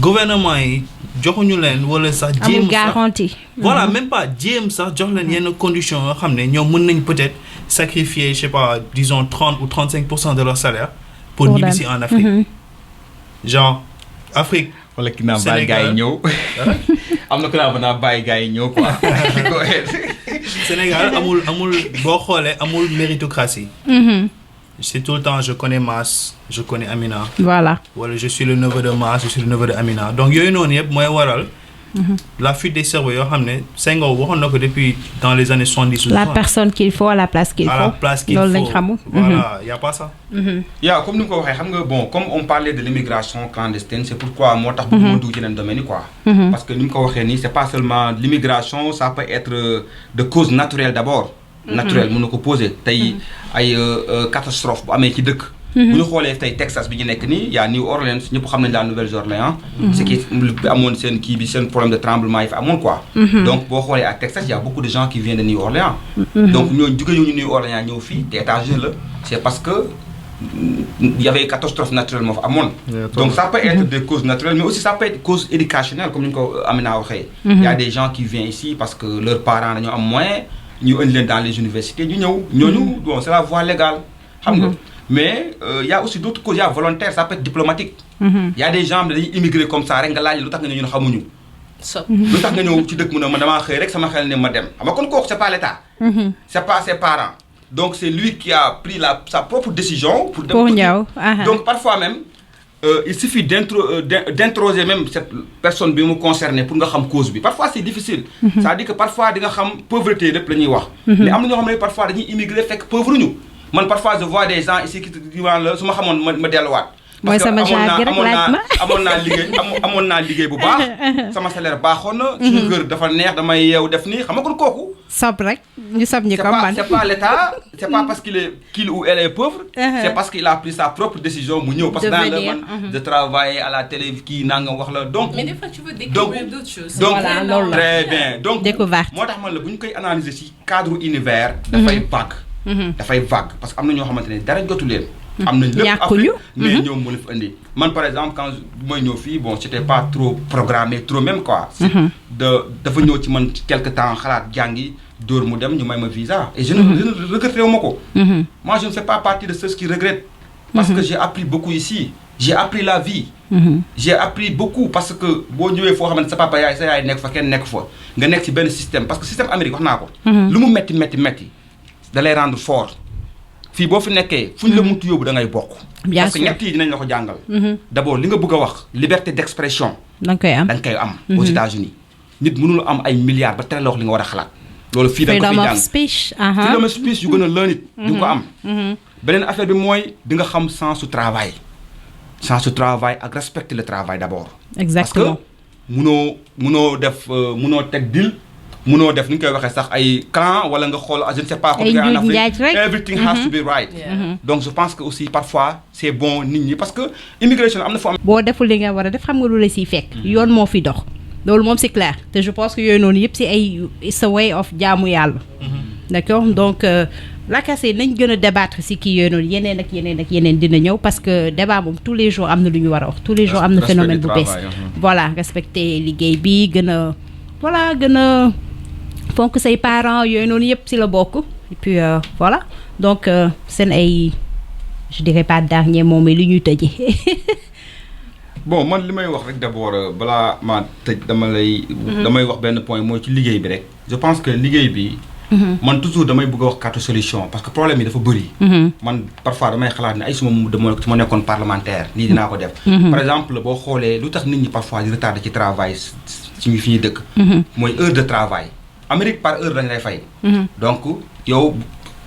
gouvernement yi joxuñu leen wala sax amul garantie voilà même pas jéem sax jox leen yenn conditions yoo xam ne ñoom mën nañ peut-être sacrifier je sais pas disons 30 ou 35% de leur salaire pour ñibbisi en Afrique genre Afrique wala ki naa bàyyi gars yi ñëw am na ku naa bàyyi gars yi ñëw quoi Sénégal amul boo xoolee amul méritocratie c'est tout le temps je connais Mass je connais Amina voilà wala je suis le neveu de Mass je suis le neveu de Amina donc yooyu noonu yëpp mooy waral la fuite des cerveaux yoo xam ne Senghor waxoon na ko depuis dans les années 70 la personne qu'il faut à la place qu'il faut à la place qu'il loolu lañ faut xamul voilà y a pas ça yaa comme ni nga ko waxee xam nga bon comme on parlait de l'immigration clandestine c'est pourquoi moo tax bëgguma dugg ci yeneen domaine yi quoi parce que ni nga ko waxee nii c'est pas seulement l'immigration ça peut être de cause naturelle d'abord naturelle mën na ko poser tey ay catastrophe bu amee ci dëkk bu ñu xoolee tey Texas bi ñu nekk nii y'a New Orleans ñëpp xam nañ la Nouvelle-Orléans ce qui amoon seen kii bi seen problème de tremblement yi fa amoon quoi donc boo xoolee à Texas y a beaucoup de gens qui viennent de New Orleans donc ñooñu jóge ñu New Orleans ñëw fii te étage la c'est parce que il y avait catastrophe naturelle moo fa amoon donc ça peut être des causes naturelles mais aussi ça peut être cause éducationnelle comme ni ñu ko Amina waxee il y a des gens qui viennent ici parce que leurs parents dañoo am moyen ñu indi leen dans les universités ñu ñëw ñooñu bon c'est la voie légale xam nga mais y a aussi d'autres causes y a volontaire ça peut être diplomatique y a des gens dañuy immigrer comme ça rek nga laaj lu tax nga ñëw ñun xamuñu lu tax nga ñëw ci dëkk mu ne ma damaa xëy rek sama xel ne ma dem xam nga kon kooku c'est pas l'État c'est pas ses parents donc c'est lui qui a pris sa propre décision pour ñëw donc parfois même il suffit d'introser même cette personne bi mu concernée pour nga xam cause bi parfois c'est difficile c'est-à-dire que parfois di nga xam pauvreté lépp la ñuy wax mais am na ñoo xam ne parfois dañuy immigrer fekk pauvre ñu man parfois je vois des gens ici qui disent la su ma xamoon ma delluwaat mooy sama genre gi rek laaj ma amoon naa liggéey bu baax sama salaire baaxoon na suñu kër dafa neex damay yeew def nii xam nga kon kooku sob rek ñu sob ñi comme man c'est pas l'État c'est pas parce qu'il ou elle est pauvre c'est parce qu'il a pris sa propre décision mu ñëw parce que dans le man de travailler à la télé kii nangam wax la donc mais des fois tu veux découvrir d'autres choses donc voilà loolu très bien donc découverte moo tax man la bu ñu koy analyser ci cadre univers dafay vague parce que am na ñoo xamante ne dara jotu leen am nañ lépp Afrique mais ñoom moo la fi indi man par exemple quand mooy ñëw fii bon c'était pas trop programmé trop même quoi dafa ñëw ci man quelque temps xalaat jàngi dóor mu dem ñu may ma visa et je ne regrette ma ko moi je ne fais pas partie de ceux qui regrettent parce que j'ai appris beaucoup ici j'ai appris la vie j'ai appris beaucoup parce que boo ñëwee foo xamante sa papa yaay sa yaay nekk fa kenn nekk fa nga nekk ci benn système parce que système Amérique wax naa ko lu mu metti da lay rendre fort fii boo fi nekkee fu ñu la muntu yóbbu da ngay bokk parce que ñett yi dinañ la ko jàngal d'abord li nga bëgg a wax liberté d'expression da nga koy am aux États-Unis nit mënul am ay milliards ba tere la wax li nga war a xalaat loolu fii da nga ko fi jàng freedom of speech yu gën a learn it di nga ko am beneen affaire bi mooy di nga xam sens su travail ak respecter le travail d'abord exactement parce que munoo teg deal munoo def ni ñu koy waxee sax ay clan wala nga xool je ne sais pas comme en Afrique everything has to be right donc je pense que aussi parfois c'est bon nit ñi parce que immigration am na fa am boo deful li nga war a def xam nga lu la siy fekk yoon moo fi dox loolu moom c'est clair te je pense que yooyu noonu yëpp si ay it's a way of jaamu yàlla d'accord donc lakase nañ gën a débattre si kii yooyu noonu yeneen dina ñëw parce que débat moom tous les jours am na lu ñu war a wax tous les jours am na phénomène bu bees voilà respecter liggéey bi gën a fonk say parents yooyu noonu yëpp ci la bokk et puis voilà donc seen ay je dirais pas dernier moom mais li ñuy tëjee. bon man li may wax rek d'abord balaa ma tëj damay wax benn point mooy ci liggéey bi rek je pense que liggéey bi man toujours damay bëgg a wax carte solution parce que problème yi dafa bëri man parfois damay xalaat ne ay su ma nekkoon parlementaire lii dinaa ko def par exemple boo xoolee lu tax nit ñi parfois di retardé ci travail ci fi ñuy dëkk mooy heure de travail Amérique par heure dañ lay fay donc yow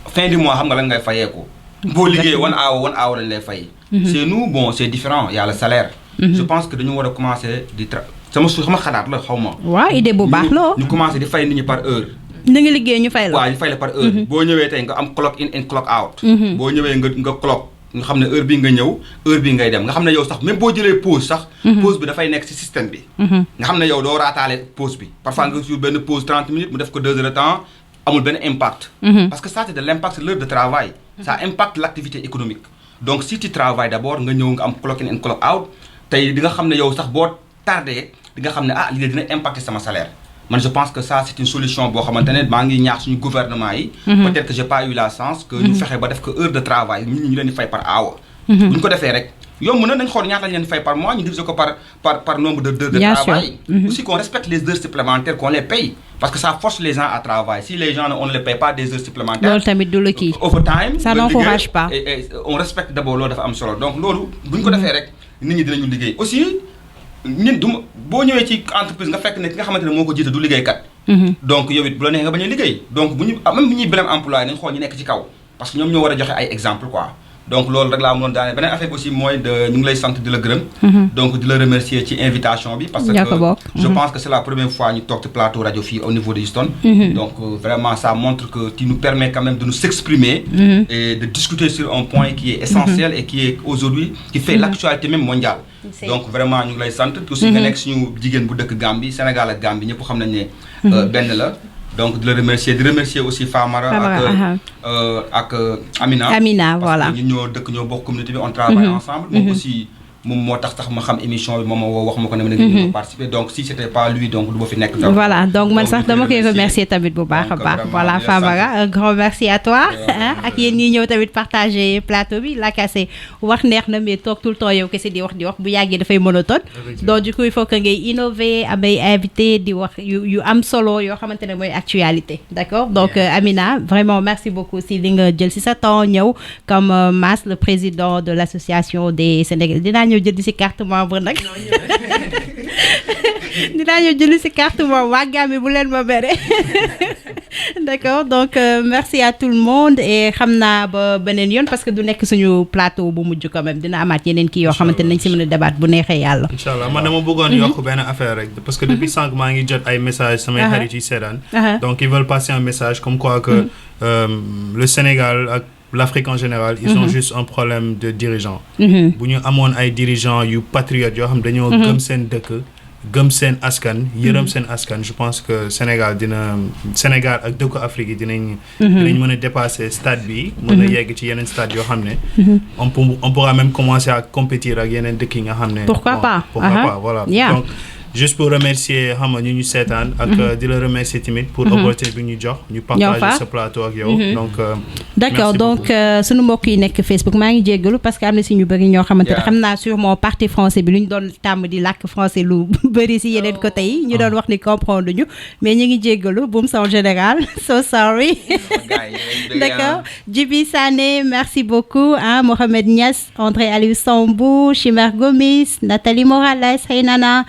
fin du mois xam nga lan ngay fayeeku boo liggéey one hour lañ lay fay chez nous bon c'est différent y a le salaire je pense que dañu war a commencer di sama xalaat la xaw ma waaw idée bu baax la ñu commencer di fay nit ñi par heure na nga liggéey ñu fay la waaw ñu fay la par heure boo ñëwee tey nga am clock in and clock out boo ñëwee nga clock nga xam ne heure bii nga ñëw heure bii ngay dem nga xam ne yow sax même boo jëlee pause sax pause bi dafay nekk ci système bi nga xam ne yow doo raataale pause bi parfois nga suur benn pause 30 minutes mu def ko 2 heures de temps amul benn impact parce que ça c'est de l'impact c'est l'heure de travail ça impacte l'activité économique donc si tu travailles d'abord nga ñëw nga am clock in and clock out tey di nga xam ne yow sax boo tardé di nga xam ne ah lii dina impacter sama salaire man je pense que ça c'est une solution boo xamante ne maa ngi ñaax suñu gouvernement yi peut-être que j'ai pas eu la chance que ñu fexe ba def ko heure de travail nit ñi ñu leen di fay par hour bu ñu ko defee rek yomb na nañ xool ñaata lañ leen fay par mois ñu diviser ko par nombre d'heures de travail aussi qu'on respecte les heures supplémentaires qu'on les paye parce que ça force les gens à travailler si les gens on ne les paye pas des heures supplémentaires loolu tamit du la kii overtime ça n'encourage pas et on respecte d'abord loolu dafa am solo donc loolu bu ñu ko defee rek nit ñi dinañu liggéey aussi ñun du boo ñëwee ci entreprise nga fekk ne ki nga xamante ne moo ko jiite du liggéeykat donc yow it bu la neexee nga bañ a liggéey donc bu ñu même bu ñuy blâme employé nañ xool ñu nekk ci kaw parce que ñoom ñoo war a joxe ay exemple quoi donc loolu rek laa mënoon daane beneen affaire aussi mooy de ñu ngi lay sant di la gërëm donc di la remercier ci invitation bi parce que je pense que c'est la première fois ñu toog ci plateau radio fii au niveau de Houston donc vraiment ça montre que tu nous permets quand même de nous s'exprimer et de discuter sur un point qui est essentiel et qui est aujourd'hui qui fait l'actualité même mondiale donc vraiment ñu ngi lay sant aussi nga nekk suñu jigéen bu dëkk Gambie Sénégal ak Gambie ñëpp xam nañ ne benn la donc de le remercier di remercier aussi Famara ak Amina voilà parce que ñun ñoo dëkk ñoo bokk communauté bi on travaille ensemble moom aussi moom moo tax ma xam émission bi moom moo wax ma ko ne ma ne participer donc si c'était pas lui donc du ma fi nekk voilà donc man sax dama koy remercier tamit bu baax a baax voilà Famara un grand merci à toi ak yéen ñi ñëw tamit partager plateau bi la kase wax neex na mais toog tout le temps yow kese di wax bu yàggee dafay monotone donc du coup il faut que ngay innover amay invité di wax yu am solo yoo xamante ne mooy actualité d'accord donc Amina vraiment merci beaucoup si li nga jël si sa temps ñëw comme Mass le président de l'association des Sénégalais dinaa ñëw jël ci carte membre nag dinaa ñëw jël ci carte membre waa Gambie bu leen ma bere d'accord donc merci à tout le monde et xam naa ba beneen yoon parce que du nekk suñu plateau bu mujj quand même dina amaat yeneen kii yoo xamante nañ ci mën a débat bu neexee yàlla inchallah man dama bëggoon yokk benn affaire rek parce que depuis sànq maa ngi jot ay messages samay xarit yi seetaan donc ils veulent passer un message comme quoi que le Sénégal ak l'Afrique en général ils ont juste un problème de dirigeants bu ñu amoon ay dirigeants yu patriotes yoo xam dañoo gëm seen dëkk gëm seen askan yërëm seen askan je pense que Sénégal ak dëkku Afrique yi dinañ mën a dépasser stade bi mën a yegg ci yeneen stade yoo xam ne on pourra même commencer à compétir ak yeneen dëkk yi nga xam ne pourquoi pas voilà donc juste pour remercier xam nga ñu seetaan ak di la remercier tamit pour opportunité bi ñu jox ñu partager ce plateau ak yow donc d'accord donc sunu mbokk yi nekk Facebook maa ngi jéggalu parce que am na si ñu bëri ñoo xamante ne xam naa sûrement partie français bi lu ñu doon tàmm di làkk français lu bëri si yeneen côté yi ñu doon wax ni comprendre ñu mais ñu ngi jéggalu boum en général so sorry d'accord Djibi Sané merci beaucoup Mohamed Niass André Aliou Sambou Chimère Gomis Nathalie Morales Reynana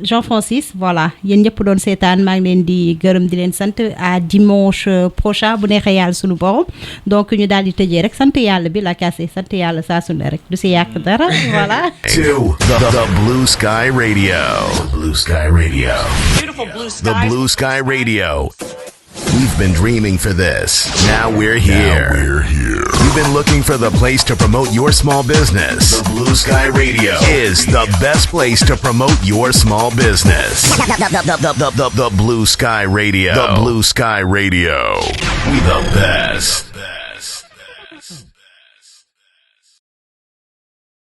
Jean-Francis voilà yéen ñëpp doon seetaan maa ngi leen di gërëm di leen sant à dimanche prochain bu neexee yàlla sunu borom donc ñu daal di tëjee rek sant yàlla bi la kase sant yàlla saa su ne rek du si yàq dara voilà. To the Blue Sky Radio. Blue Sky Radio. Beautiful blue sky. The Blue Sky Radio. We've been dreaming for this. Now we're here. You've been looking for the place to promote your small business. The Blue Sky Radio is the best place to promote your small business. The Blue Sky Radio. The Blue Sky Radio. We the best.